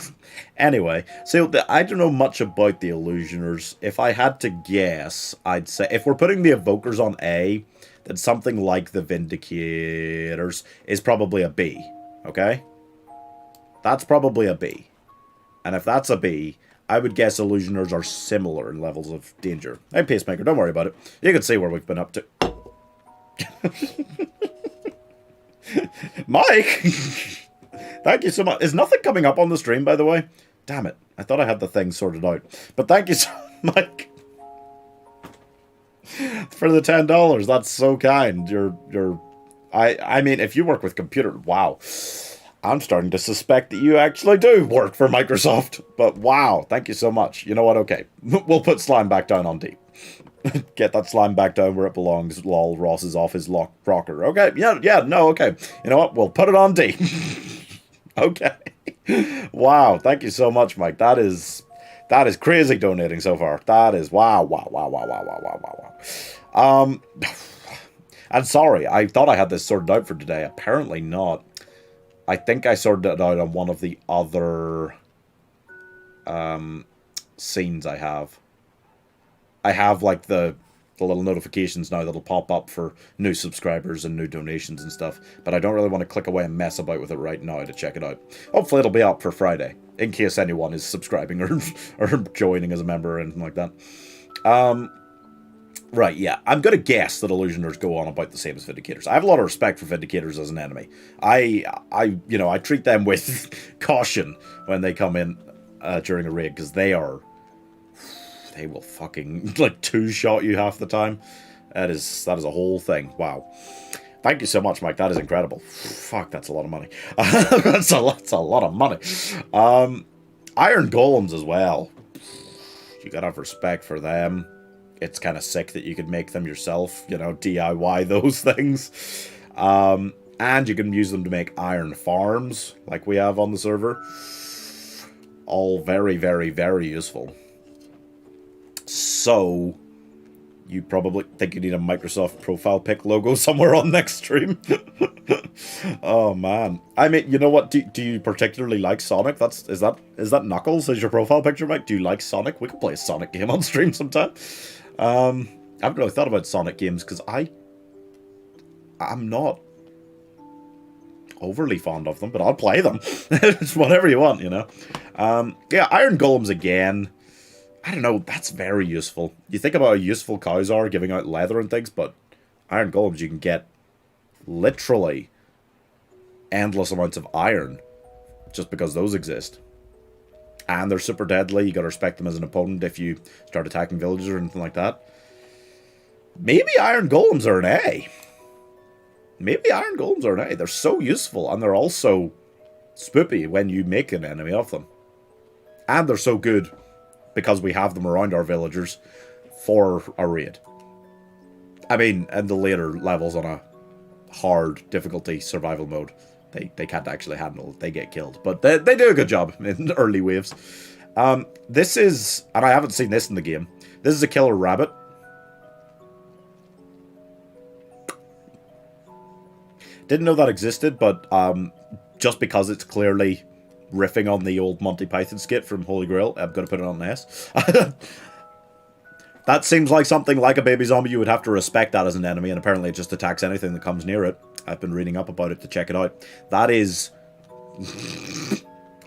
Anyway, so I don't know much about the illusioners. If I had to guess, I'd say if we're putting the evokers on A, then something like the vindicators is probably a B. Okay, that's probably a B, and if that's a B, I would guess illusioners are similar in levels of danger. Hey, Pacemaker, don't worry about it. You can see where we've been up to. Mike! Thank you so much. Is nothing coming up on the stream, by the way? Damn it. I thought I had the thing sorted out. But thank you so much for the $10. That's so kind. I mean, if you work with computer, wow. I'm starting to suspect that you actually do work for Microsoft. But wow, thank you so much. You know what? Okay, we'll put slime back down on D. Get that slime back down where it belongs. Lol, Ross is off his rocker. Okay, yeah, no, okay. You know what? We'll put it on D. Okay. Wow, thank you so much, Mike. That is crazy donating so far. That is wow, wow, wow, wow, wow, wow, wow, wow, wow. And sorry, I thought I had this sorted out for today. Apparently not. I think I sorted it out on one of the other scenes I have. I have like the little notifications now that'll pop up for new subscribers and new donations and stuff, but I don't really want to click away and mess about with it right now to check it out. Hopefully it'll be up for Friday, in case anyone is subscribing or joining as a member or anything like that. Right, yeah. I'm going to guess that Illusioners go on about the same as Vindicators. I have a lot of respect for Vindicators as an enemy. I treat them with caution when they come in during a raid, because they will fucking, like, two-shot you half the time. That is a whole thing. Wow. Thank you so much, Mike. That is incredible. Fuck, that's a lot of money. That's a lot of money. Iron Golems as well. You gotta have respect for them. It's kind of sick that you can make them yourself, you know, DIY those things. And you can use them to make iron farms, like we have on the server. All very, very, very useful. So, you probably think you need a Microsoft profile pic logo somewhere on next stream. Oh, man. I mean, you know what? Do you particularly like Sonic? Is that Knuckles as your profile picture, Mike? Do you like Sonic? We could play a Sonic game on stream sometime. I haven't really thought about Sonic games because I'm not overly fond of them, but I'll play them. It's whatever you want, you know. Yeah, Iron Golems again. I don't know, that's very useful. You think about how useful cows are giving out leather and things, but Iron Golems, you can get literally endless amounts of iron just because those exist. And they're super deadly. You gotta respect them as an opponent if you start attacking villagers or anything like that. Maybe Iron Golems are an A. Maybe Iron Golems are an A. They're so useful, and they're also spoopy when you make an enemy of them. And they're so good because we have them around our villagers for a raid. I mean, in the later levels on a hard difficulty survival mode, they can't actually handle it. They get killed. But they do a good job in early waves. This is, and I haven't seen this in the game, this is a killer rabbit. Didn't know that existed, but just because it's clearly riffing on the old Monty Python skit from Holy Grail, I'm going to put it on S. That seems like something like a baby zombie. You would have to respect that as an enemy, and apparently it just attacks anything that comes near it. I've been reading up about it to check it out. That is...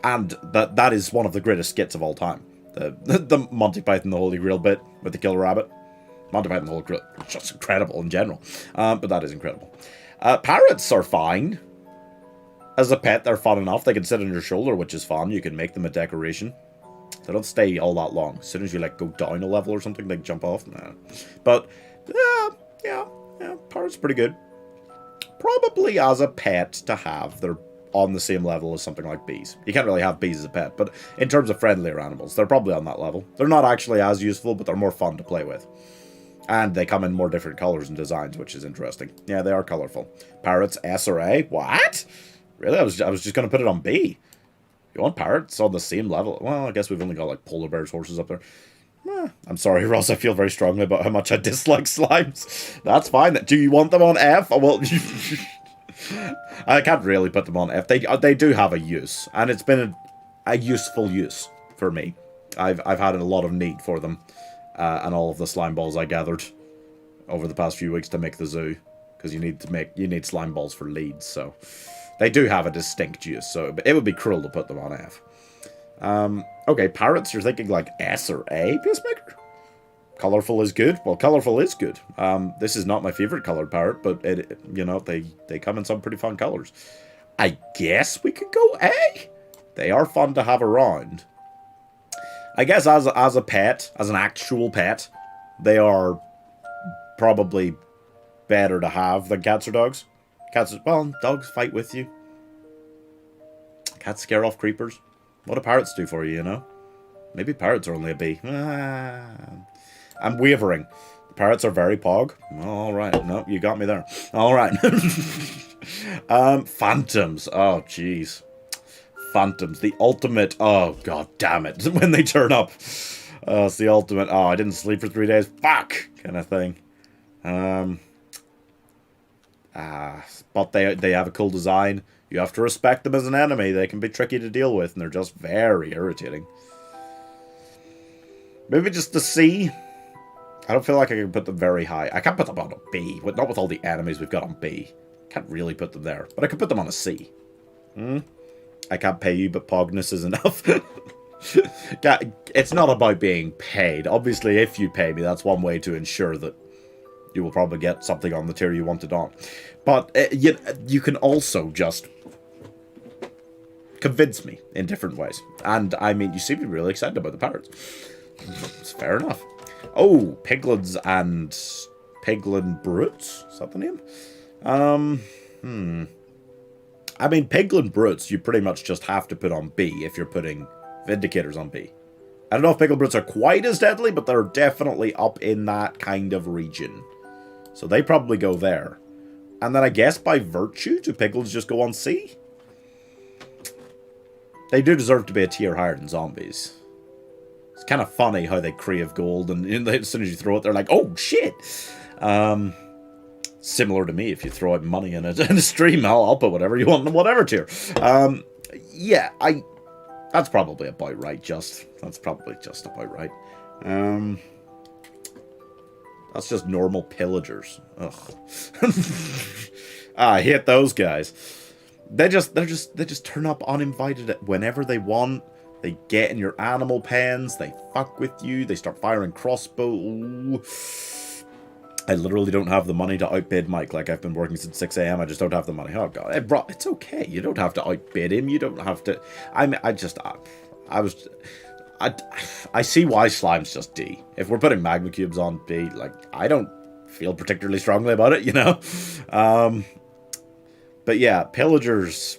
and that is one of the greatest skits of all time. The Monty Python the Holy Grail bit with the killer rabbit. Monty Python the Holy Grail, just incredible in general. But that is incredible. Parrots are fine. As a pet, they're fun enough. They can sit on your shoulder, which is fun. You can make them a decoration. They don't stay all that long. As soon as you, like, go down a level or something, they jump off. Nah. But, yeah, parrots pretty good. Probably as a pet to have. They're on the same level as something like bees. You can't really have bees as a pet, but in terms of friendlier animals, they're probably on that level. They're not actually as useful, but they're more fun to play with. And they come in more different colors and designs, which is interesting. Yeah, they are colorful. Parrots, S or A? What? Really? I was just going to put it on B. You want parrots on the same level? Well, I guess we've only got, like, polar bears, horses up there. I'm sorry, Ross. I feel very strongly about how much I dislike slimes. That's fine. Do you want them on F? Well, I can't really put them on F. They do have a use, and it's been a useful use for me. I've had a lot of need for them, and all of the slime balls I gathered over the past few weeks to make the zoo, because you need slime balls for leads. So they do have a distinct use. So it would be cruel to put them on F. Okay, parrots, you're thinking like S or A, Peacemaker? Colorful is good? Well, colorful is good. This is not my favorite colored parrot, but they come in some pretty fun colors. I guess we could go A? They are fun to have around. I guess as a pet, as an actual pet, they are probably better to have than cats or dogs. Well, dogs fight with you. Cats scare off creepers. What do parrots do for you, you know? Maybe parrots are only a B. I'm wavering. Parrots are very pog. Alright, no, you got me there. Alright. Phantoms. Oh, jeez. Phantoms, the ultimate, oh god damn it, when they turn up. It's the ultimate, oh, I didn't sleep for 3 days, fuck, kind of thing. But they have a cool design. You have to respect them as an enemy. They can be tricky to deal with, and they're just very irritating. Maybe just a C. I don't feel like I can put them very high. I can't put them on a B, but not with all the enemies we've got on B. Can't really put them there, but I could put them on a C. I can't pay you, but Pognus is enough. It's not about being paid. Obviously, if you pay me, that's one way to ensure that you will probably get something on the tier you wanted on. But you can also just convince me in different ways. And, I mean, you seem to be really excited about the parrots. It's fair enough. Oh, Piglins and Piglin Brutes? Is that the name? I mean, Piglin Brutes, you pretty much just have to put on B if you're putting Vindicators on B. I don't know if Piglin Brutes are quite as deadly, but they're definitely up in that kind of region. So they probably go there. And then I guess by virtue, do Piglins just go on C? They do deserve to be a tier higher than zombies. It's kind of funny how they crave gold, and as soon as you throw it, they're like, oh, shit! Similar to me, if you throw out money in a stream, I'll put whatever you want in whatever tier. Yeah, that's probably about right, That's probably just about right. That's just normal pillagers. Ugh. I hate those guys. They just turn up uninvited whenever they want. They get in your animal pens. They fuck with you. They start firing crossbow. Ooh. I literally don't have the money to outbid Mike. Like, I've been working since 6 AM. I just don't have the money. Oh god, it's okay. You don't have to outbid him. You don't have to. I see why Slime's just D. If we're putting magma cubes on B, like, I don't feel particularly strongly about it, you know? But yeah, pillagers,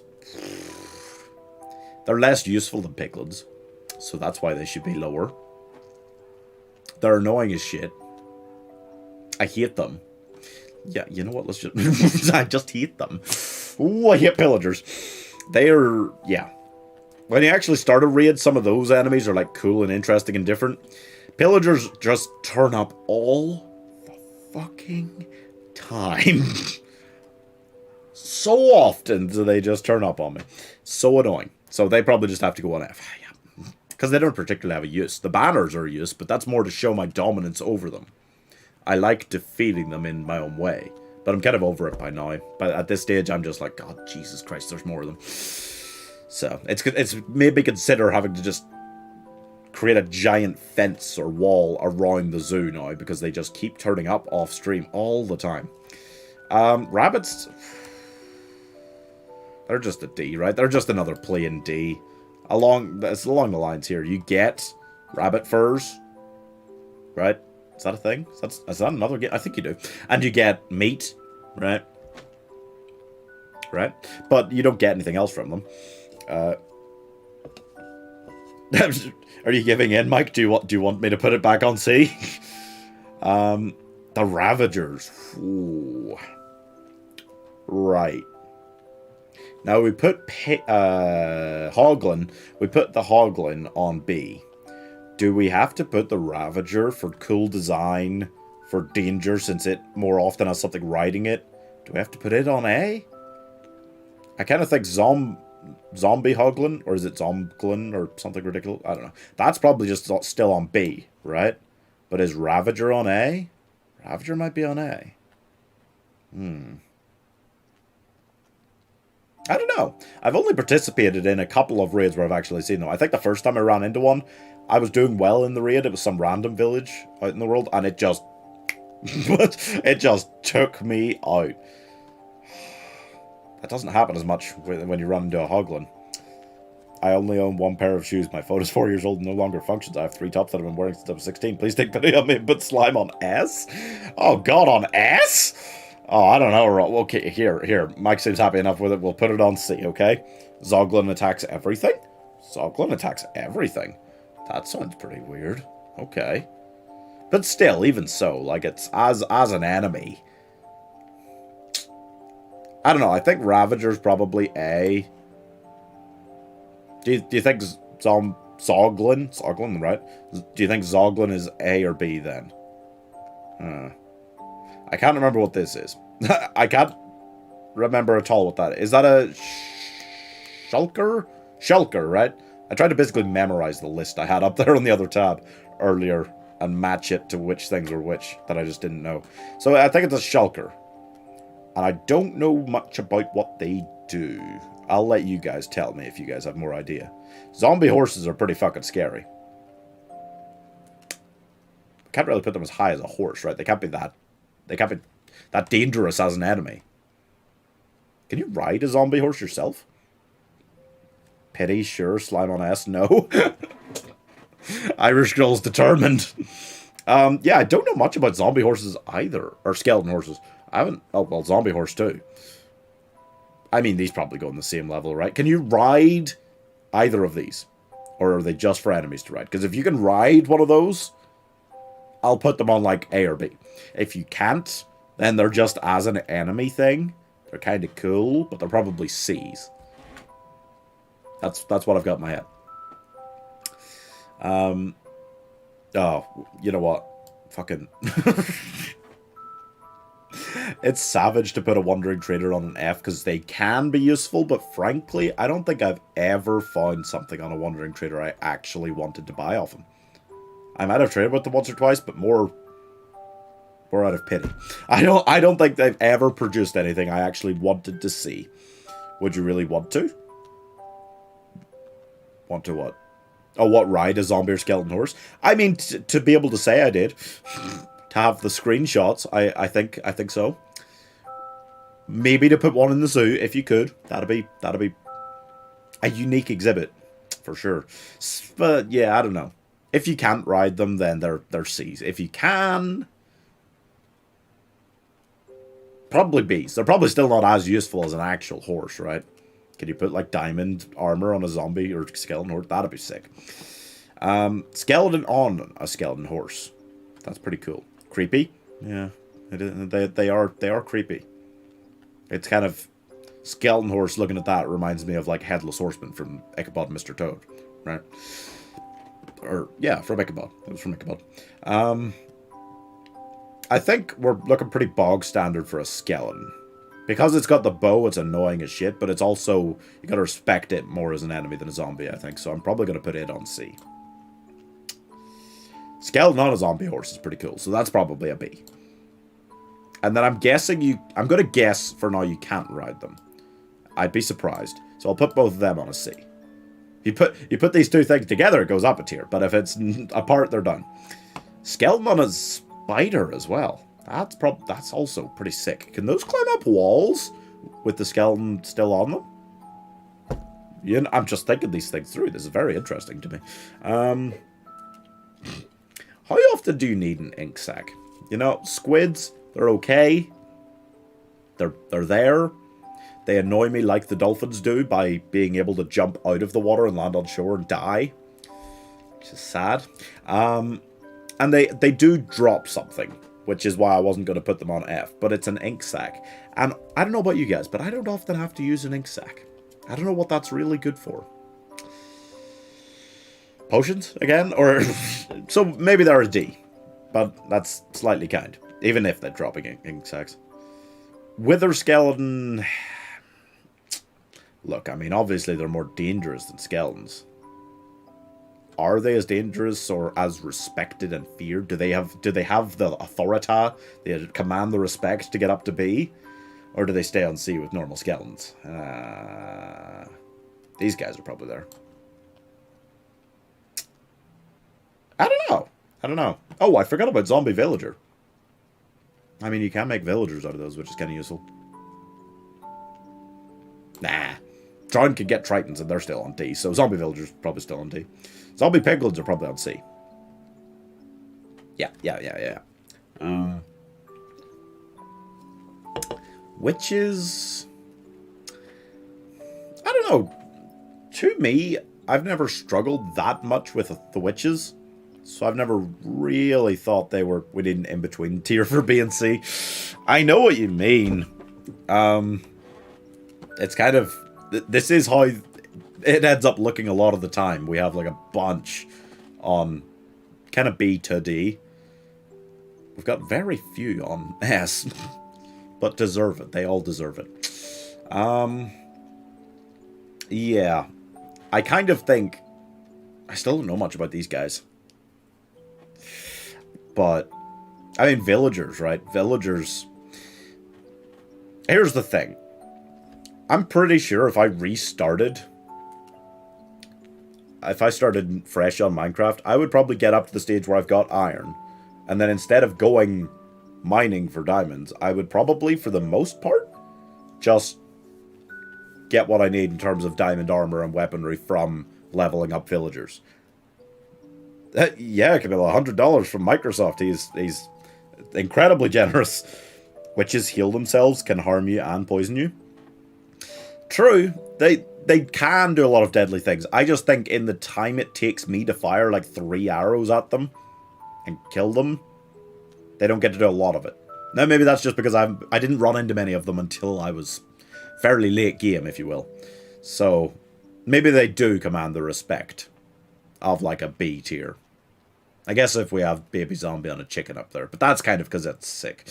they're less useful than piglins, so that's why they should be lower. They're annoying as shit. I hate them. Yeah, you know what, let's just... I just hate them. Ooh, I hate pillagers. They are... yeah. When you actually start a raid, some of those enemies are, like, cool and interesting and different. Pillagers just turn up all the fucking time. So often do they just turn up on me. So annoying. So they probably just have to go on F. Yeah. Because they don't particularly have a use. The banners are a use, but that's more to show my dominance over them. I like defeating them in my own way. But I'm kind of over it by now. But at this stage, I'm just like, God, Jesus Christ, there's more of them. So, it's maybe consider having to just create a giant fence or wall around the zoo now, because they just keep turning up off stream all the time. Rabbits, they're just a D, right? They're just another plain D. It's along the lines here. You get rabbit furs, right? Is that a thing? Is that another game? I think you do. And you get meat, right? Right? But you don't get anything else from them. Are you giving in, Mike? Do you want me to put it back on C? The Ravagers. Ooh. Right. Now we put Hoglin. We put the Hoglin on B. Do we have to put the Ravager for cool design, for danger, since it more often has something riding it? Do we have to put it on A? I kind of think Zombie Hoglin, or is it Zomglin, or something ridiculous? I don't know. That's probably just still on B, right? But is Ravager on A? Ravager might be on A. I don't know. I've only participated in a couple of raids where I've actually seen them. I think the first time I ran into one, I was doing well in the raid. It was some random village out in the world, and it just... it just took me out. That doesn't happen as much when you run into a Hoglin. I only own one pair of shoes. My phone is 4 years old and no longer functions. I have 3 tops that I've been wearing since I was 16. Please take pity on me and put Slime on S? Oh god, on S? Oh, I don't know. Okay, here. Mike seems happy enough with it. We'll put it on C, okay? Zoglin attacks everything? Zoglin attacks everything? That sounds pretty weird. Okay. But still, even so, like, it's as an enemy. I don't know. I think Ravager's probably A. Do you think Zoglin, right? Do you think Zoglin is A or B then? I can't remember what this is. I can't remember at all what that is. Is that a Shulker? Shulker, right? I tried to basically memorize the list I had up there on the other tab earlier and match it to which things were which that I just didn't know. So I think it's a Shulker. And I don't know much about what they do. I'll let you guys tell me if you guys have more idea. Zombie horses are pretty fucking scary. Can't really put them as high as a horse, right? They can't be that dangerous as an enemy. Can you ride a zombie horse yourself? Pity, sure. Slime on S, no. Irish girl's determined. Yeah, I don't know much about zombie horses either. Or skeleton horses. I haven't... Oh, well, zombie horse too. I mean, these probably go on the same level, right? Can you ride either of these? Or are they just for enemies to ride? Because if you can ride one of those, I'll put them on, like, A or B. If you can't, then they're just as an enemy thing. They're kind of cool, but they're probably C's. That's what I've got in my head. Oh, you know what? Fucking... It's savage to put a Wandering Trader on an F because they can be useful, but frankly, I don't think I've ever found something on a Wandering Trader I actually wanted to buy off him. I might have traded with them once or twice, but more out of pity. I don't think they've ever produced anything I actually wanted to see. Would you really want to? Want to what? Oh, what, ride a zombie or skeleton horse? I mean, to be able to say I did. To have the screenshots, I think so. Maybe to put one in the zoo if you could. That'd be a unique exhibit for sure. But yeah, I don't know. If you can't ride them, then they're C's. If you can, probably B's. They're probably still not as useful as an actual horse, right? Can you put like diamond armor on a zombie or skeleton horse? That'd be sick. Skeleton on a skeleton horse. That's pretty cool. Creepy, yeah. They are creepy. It's kind of skeleton horse. Looking at that reminds me of like Headless Horseman from Ichabod and Mr. Toad, right? Or yeah, from Ichabod. It was from Ichabod. I think we're looking pretty bog standard for a skeleton because it's got the bow. It's annoying as shit, but it's also you gotta respect it more as an enemy than a zombie. I think so. I'm probably gonna put it on C. Skeleton on a zombie horse is pretty cool, so that's probably a B. And then I'm going to guess for now you can't ride them. I'd be surprised. So I'll put both of them on a C. You put these two things together, it goes up a tier, but if it's apart, they're done. Skeleton on a spider as well. That's also pretty sick. Can those climb up walls with the skeleton still on them? Yeah, I'm just thinking these things through. This is very interesting to me. How often do you need an ink sac? You know, squids, they're okay. They're there. They annoy me like the dolphins do by being able to jump out of the water and land on shore and die. Which is sad. And they do drop something, which is why I wasn't going to put them on F. But it's an ink sac. And I don't know about you guys, but I don't often have to use an ink sac. I don't know what that's really good for. Potions again, or so maybe they're a D, but that's slightly kind, even if they're dropping ink sacs. Wither skeleton. Look, I mean, obviously they're more dangerous than skeletons. Are they as dangerous or as respected and feared? Do they have the authority? They command the respect to get up to B, or do they stay on C with normal skeletons? These guys are probably there. I don't know. Oh, I forgot about zombie villager. I mean, you can make villagers out of those, which is kind of useful. Nah. Drown can get tritons, and they're still on D, so zombie villagers probably still on D. Zombie piglins are probably on C. Yeah. Witches... I don't know. To me, I've never struggled that much with the witches. So I've never really thought we need an in-between tier for B and C. I know what you mean. It's kind of... This is how it ends up looking a lot of the time. We have like a bunch on kind of B to D. We've got very few on S, but deserve it. They all deserve it. Yeah. I kind of think... I still don't know much about these guys. But, I mean, villagers, right? Villagers... Here's the thing. I'm pretty sure if I restarted... If I started fresh on Minecraft, I would probably get up to the stage where I've got iron. And then instead of going mining for diamonds, I would probably, for the most part, just get what I need in terms of diamond armor and weaponry from leveling up villagers. Yeah, Camilla, $100 from Microsoft. He's incredibly generous. Witches heal themselves, can harm you and poison you. True, they can do a lot of deadly things. I just think in the time it takes me to fire like 3 arrows at them and kill them, they don't get to do a lot of it. Now maybe that's just because I didn't run into many of them until I was fairly late game, if you will. So maybe they do command the respect of like a B tier. I guess if we have baby zombie on a chicken up there, but that's kind of because it's sick.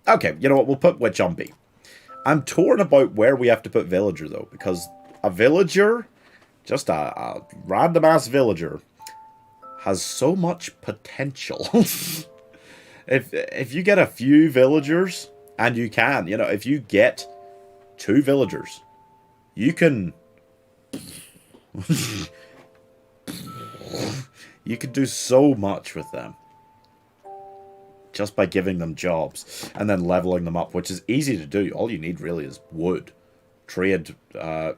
Okay, you know what? We'll put witch on B. I'm torn about where we have to put villager, though, because a villager, just a random ass villager, has so much potential. If you get a few villagers, and you can, you know, if you get 2 villagers, you can... you can do so much with them. Just by giving them jobs and then leveling them up, which is easy to do. All you need really is wood. Trade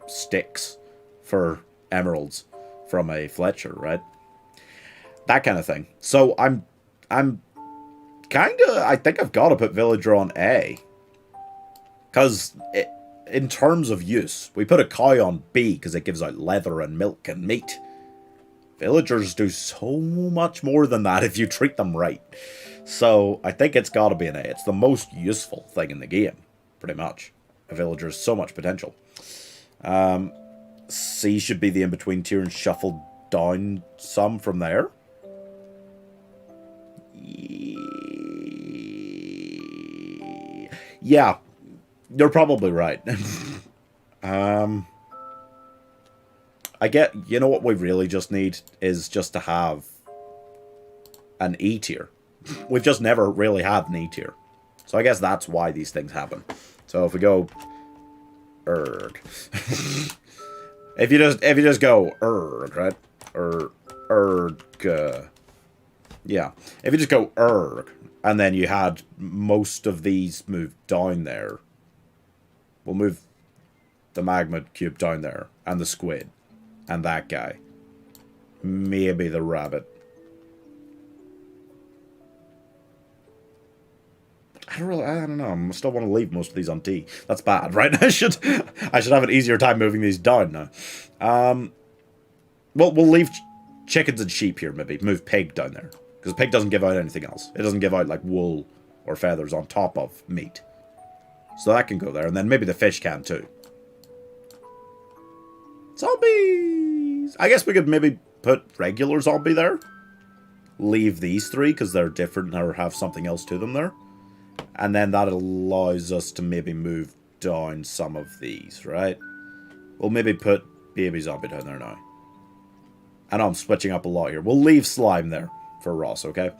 sticks for emeralds from a Fletcher, right? That kind of thing. So I'm kind of... I think I've got to put villager on A. Because in terms of use, we put a cow on B because it gives out leather and milk and meat. Villagers do so much more than that if you treat them right. So, I think it's got to be an A. It's the most useful thing in the game, pretty much. A villager has so much potential. C should be the in-between tier and shuffle down some from there. Yeah, you're probably right. I get, you know what we really just need is just to have an E tier. We've just never really had an E tier. So I guess that's why these things happen. So if we go erg. if you just go erg, right? Erg. Yeah. If you just go erg and then you had most of these moved down there. We'll move the magma cube down there and the squid and that guy. Maybe the rabbit. I don't know. I still want to leave most of these on D. That's bad, right? I should have an easier time moving these down now. Well, we'll leave chickens and sheep here, maybe. Move pig down there. Because pig doesn't give out anything else. It doesn't give out, like, wool or feathers on top of meat. So that can go there. And then maybe the fish can, too. Zombies! I guess we could maybe put regular zombie there. Leave these 3, because they're different or have something else to them there. And then that allows us to maybe move down some of these, right? We'll maybe put baby zombie down there now. I know I'm switching up a lot here. We'll leave slime there for Ross, okay?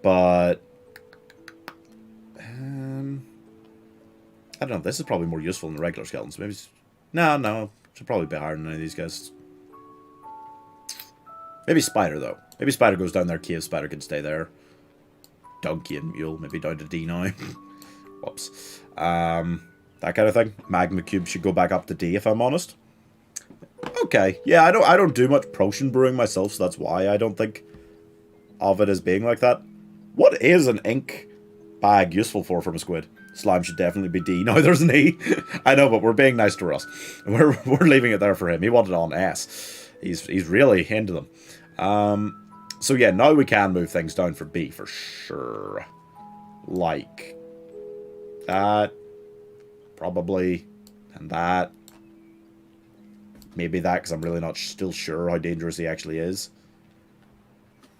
But... I don't know. This is probably more useful than the regular skeletons. Maybe... No. Should probably be higher than any of these guys. Maybe spider, though. Maybe spider goes down there. Cave spider can stay there. Donkey and mule, maybe down to D now. Whoops. That kind of thing. Magma cube should go back up to D, if I'm honest. Okay. Yeah, I don't do much potion brewing myself, so that's why I don't think of it as being like that. What is an ink bag useful for from a squid? Slime should definitely be D. No, there's an E. I know, but we're being nice to Russ. We're leaving it there for him. He wanted it on S. He's really into them. So yeah, now we can move things down for B for sure. Like that, probably, and that, Maybe that, because I'm really not still sure how dangerous he actually is.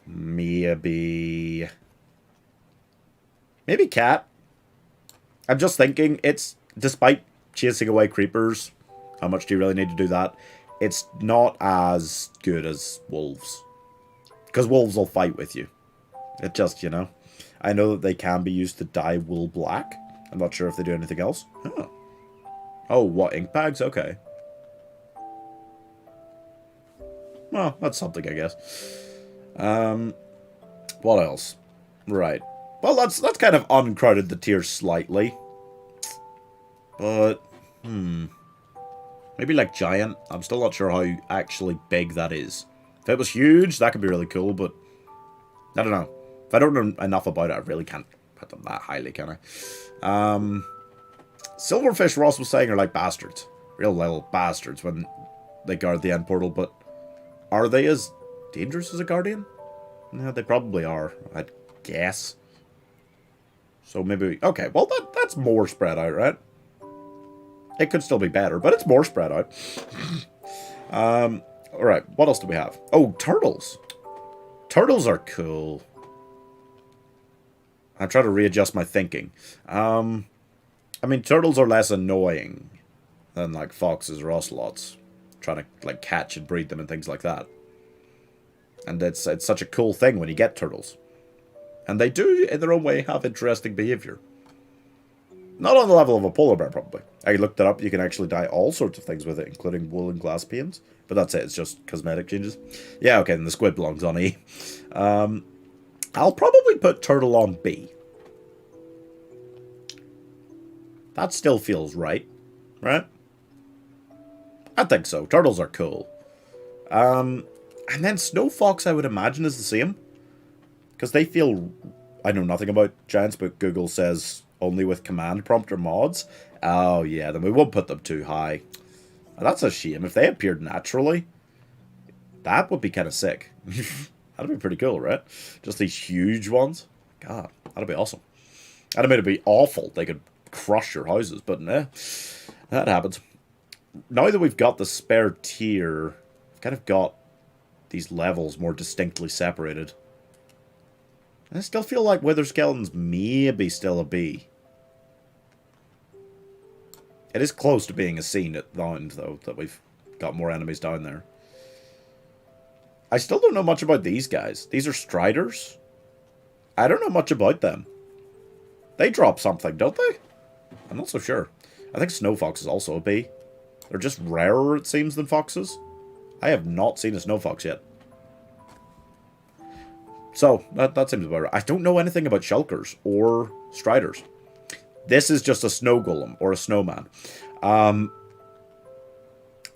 Maybe cat. I'm just thinking, it's, despite chasing away creepers, how much do you really need to do that? It's not as good as wolves. Because wolves will fight with you. It just, you know. I know that they can be used to dye wool black. I'm not sure if they do anything else. Huh. Oh, what, ink bags? Okay. Well, that's something, I guess. What else? Right. Well, that's kind of uncrowded the tier slightly. But, maybe like giant. I'm still not sure how actually big that is. If it was huge, that could be really cool, but I don't know. If I don't know enough about it, I really can't put them that highly, can I? Silverfish, Ross was saying, are like bastards. Real little bastards when they guard the end portal, but are they as dangerous as a guardian? No, they probably are, I'd guess. So maybe... Okay, well, that's more spread out, right? It could still be better, but it's more spread out. Alright, what else do we have? Oh, turtles. Turtles are cool. I'm trying to readjust my thinking. I mean, turtles are less annoying than, like, foxes or ocelots. Trying to, like, catch and breed them and things like that. And it's such a cool thing when you get turtles. And they do, in their own way, have interesting behavior. Not on the level of a polar bear, probably. I looked it up. You can actually dye all sorts of things with it, including wool and glass panes. But that's it. It's just cosmetic changes. Yeah, okay, then the squid belongs on E. I'll probably put turtle on B. That still feels right. Right? I think so. Turtles are cool. And then snow fox, I would imagine, is the same. Because they feel... I know nothing about giants, but Google says only with command prompt or mods. Oh, yeah, then we won't put them too high. That's a shame. If they appeared naturally, that would be kind of sick. That'd be pretty cool, right? Just these huge ones. God, that'd be awesome. And I mean, it'd be awful. They could crush your houses, but nah, that happens. Now that we've got the spare tier, we've kind of got these levels more distinctly separated. I still feel like Wither Skeletons maybe still a B. It is close to being a C at the end, though, that we've got more enemies down there. I still don't know much about these guys. These are Striders. I don't know much about them. They drop something, don't they? I'm not so sure. I think Snow Fox is also a B. They're just rarer, it seems, than foxes. I have not seen a Snow Fox yet. So, that seems about right. I don't know anything about Shulkers or Striders. This is just a snow golem or a snowman.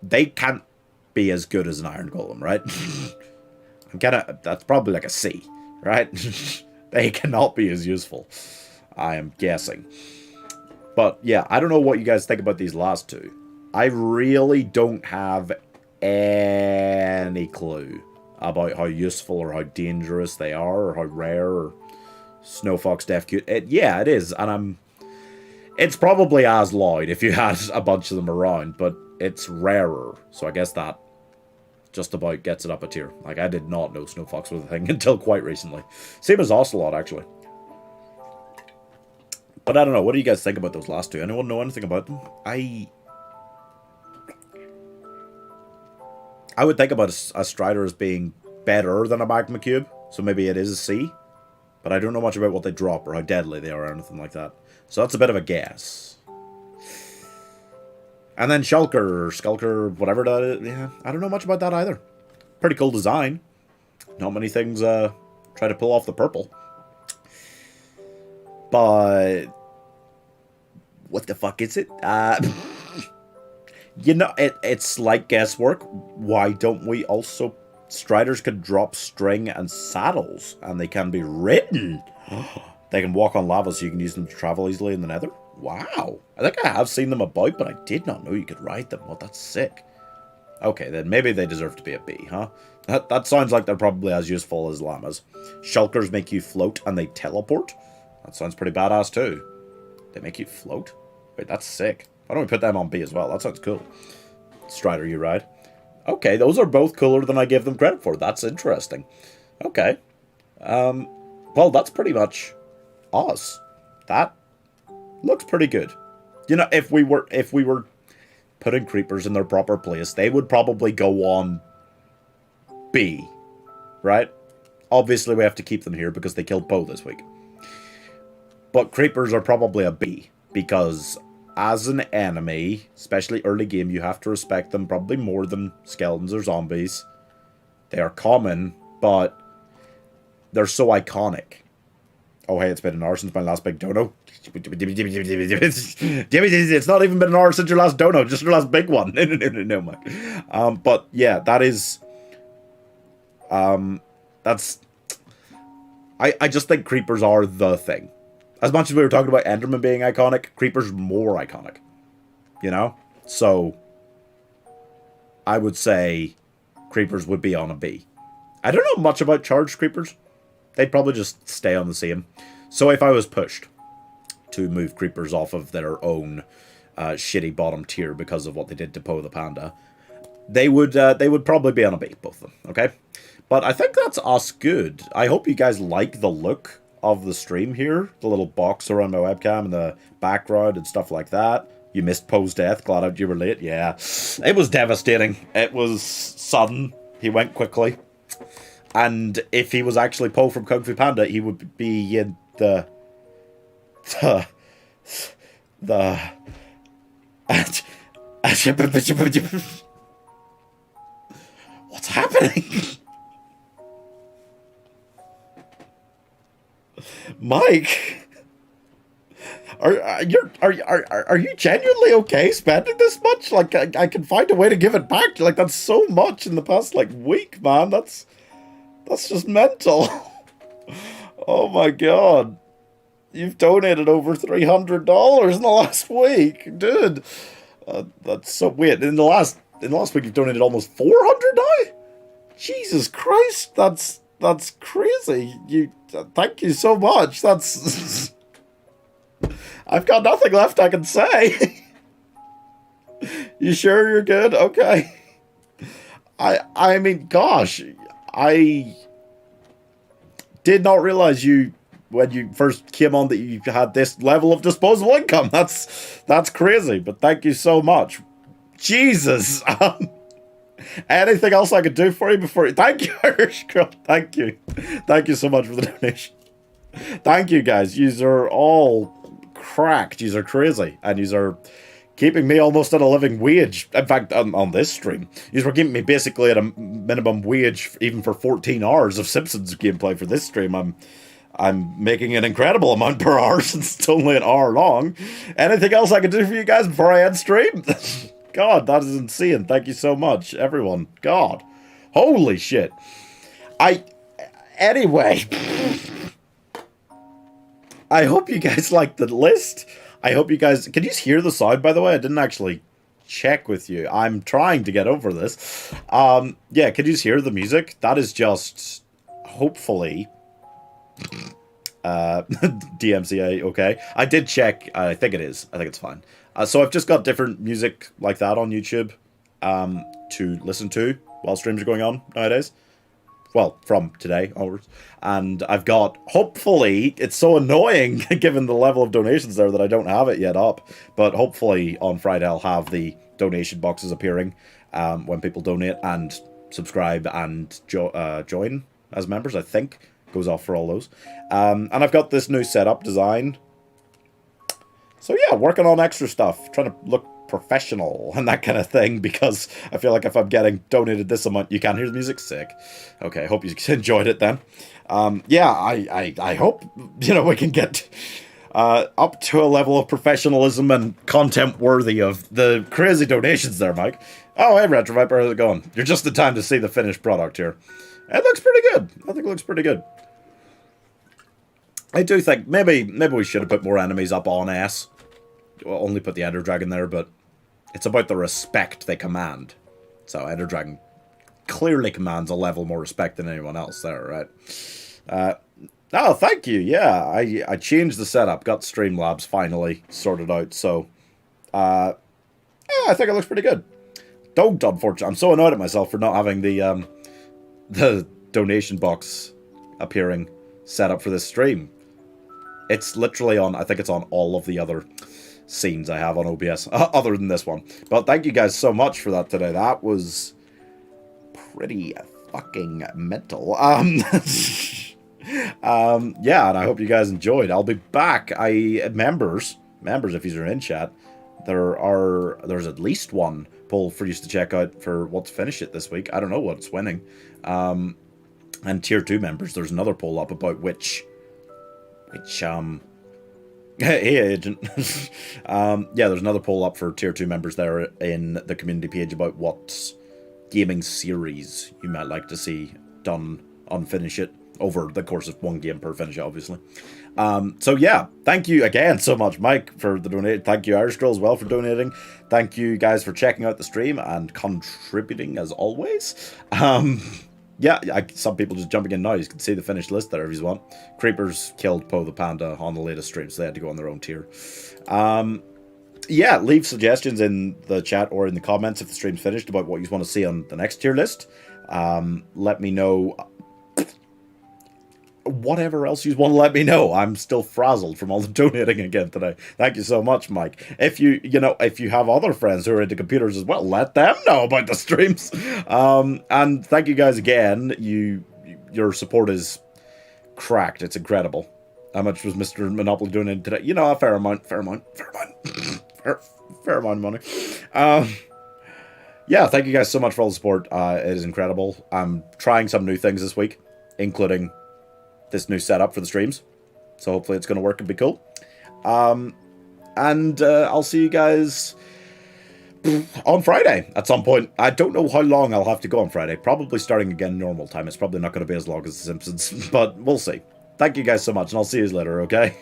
They can't be as good as an iron golem, right? That's probably like a C, right? They cannot be as useful, I am guessing. But yeah, I don't know what you guys think about these last two. I really don't have any clue about how useful or how dangerous they are, or how rare, or Snow Fox Death Cute. Yeah, it is, and it's probably as loud if you had a bunch of them around, but it's rarer, so I guess that just about gets it up a tier. Like, I did not know Snow Fox was a thing until quite recently. Same as Ocelot, actually. But I don't know, what do you guys think about those last two? Anyone know anything about them? I would think about a Strider as being better than a Magma Cube, so maybe it is a C. But I don't know much about what they drop or how deadly they are or anything like that. So that's a bit of a guess. And then Shulker, or Skulker, whatever that is. Yeah, I don't know much about that either. Pretty cool design. Not many things try to pull off the purple. But what the fuck is it? You know, it's like guesswork. Why don't we also... Striders can drop string and saddles, and they can be ridden. They can walk on lava, so you can use them to travel easily in the nether. Wow. I think I have seen them about, but I did not know you could ride them. Well, that's sick. Okay, then maybe they deserve to be a B, huh? That sounds like they're probably as useful as llamas. Shulkers make you float, and they teleport. That sounds pretty badass, too. They make you float? Wait, that's sick. Why don't we put them on B as well? That sounds cool. Strider, you ride. Okay, those are both cooler than I give them credit for. That's interesting. Okay. Well, that's pretty much us. That looks pretty good. You know, if we were putting creepers in their proper place, they would probably go on B, right? Obviously, we have to keep them here because they killed Poe this week. But creepers are probably a B, because as an enemy, especially early game, you have to respect them probably more than skeletons or zombies. They are common, but they're so iconic. Oh, hey, it's been an hour since my last big dono. It's not even been an hour since your last dono, just your last big one. No, Mike. But yeah, that is... that's... I just think creepers are the thing. As much as we were talking about Enderman being iconic, creepers more iconic. You know? So, I would say creepers would be on a B. I don't know much about charged creepers. They'd probably just stay on the same. So if I was pushed to move creepers off of their own shitty bottom tier because of what they did to Poe the Panda, they would probably be on a B, both of them, okay? But I think that's us good. I hope you guys like the look of the stream here. The little box around my webcam and the background and stuff like that. You missed Poe's death. Glad you were late. Yeah. It was devastating. It was sudden. He went quickly. And if he was actually Poe from Kung Fu Panda, he would be in the what's happening? Mike, are you genuinely okay spending this much? Like, I can find a way to give it back. Like, that's so much in the past, like, week, man. That's just mental. Oh my god. You've donated over $300 in the last week. Dude. That's so weird. In the last week you've donated almost $400 now? Jesus Christ. That's crazy. Thank you so much. That's... I've got nothing left I can say. You sure you're good? Okay. I mean, gosh, I did not realize when you first came on that you had this level of disposable income. That's crazy, but thank you so much. Jesus. Anything else I could do for you before you... Thank you, Irish Girl. Thank you. Thank you so much for the donation. Thank you, guys. Yous are all cracked. Yous are crazy. And yous are keeping me almost at a living wage. In fact, on this stream, yous were keeping me basically at a minimum wage even for 14 hours of Simpsons gameplay for this stream. I'm making an incredible amount per hour since it's only an hour long. Anything else I can do for you guys before I end stream? God, that is insane. Thank you so much, everyone. God. Holy shit. Anyway. I hope you guys liked the list. I hope you guys... Can you hear the sound, by the way? I didn't actually check with you. I'm trying to get over this. Yeah, can you hear the music? That is just... Hopefully... DMCA, okay. I did check. I think it is. I think it's fine. So I've just got different music like that on YouTube to listen to while streams are going on nowadays. Well, from today onwards. And I've got, hopefully, it's so annoying given the level of donations there that I don't have it yet up. But hopefully on Friday I'll have the donation boxes appearing when people donate and subscribe and join as members, I think. Goes off for all those. And I've got this new setup design. So yeah, working on extra stuff. Trying to look professional and that kind of thing, because I feel like if I'm getting donated this amount, you can't hear the music. Sick. Okay, hope you enjoyed it then. Yeah, I hope, we can get up to a level of professionalism and content worthy of the crazy donations there, Mike. Oh, hey, Retro Viper, how's it going? You're just in time to see the finished product here. It looks pretty good. I think it looks pretty good. I do think maybe we should have put more enemies up on S. Well, only put the Ender Dragon there, but it's about the respect they command. So Ender Dragon clearly commands a level more respect than anyone else there, right? Oh, thank you. Yeah, I changed the setup, got Streamlabs finally sorted out. So, yeah, I think it looks pretty good. don't, unfortunately. I'm so annoyed at myself for not having the donation box appearing set up for this stream. It's literally on, I think it's on all of the other scenes I have on OBS, other than this one. But thank you guys so much for that today. That was pretty fucking mental. Yeah, and I hope you guys enjoyed. I'll be back. Members, if you're in chat, there's at least one poll for you to check out for what to finish it this week. I don't know what's winning. And tier 2 members, there's another poll up about which hey agent. Yeah, there's another poll up for tier 2 members there in the community page about what gaming series you might like to see done on Finish It over the course of one game per Finish It, obviously. So yeah, thank you again so much, Mike, for the donate. Thank you, Irish Girl, as well, for donating. Thank you guys for checking out the stream and contributing as always. Yeah, some people just jumping in now. You can see the finished list there if you want. Creepers killed Poe the Panda on the latest stream, so they had to go on their own tier. Yeah, leave suggestions in the chat or in the comments if the stream's finished about what you want to see on the next tier list. Let me know whatever else you want to let me know. I'm still frazzled from all the donating again today. Thank you so much, Mike. If you have other friends who are into computers as well, let them know about the streams. And thank you guys again. Your support is cracked. It's incredible. How much was Mr. Monopoly donating today? You know, a fair amount fair amount of money. Yeah, thank you guys so much for all the support. It is incredible. I'm trying some new things this week, including this new setup for the streams, so hopefully it's going to work and be cool. And I'll see you guys on Friday at some point. I don't know how long I'll have to go on Friday. Probably starting again normal time. It's probably not going to be as long as The Simpsons, but we'll see. Thank you guys so much, and I'll see you later, okay?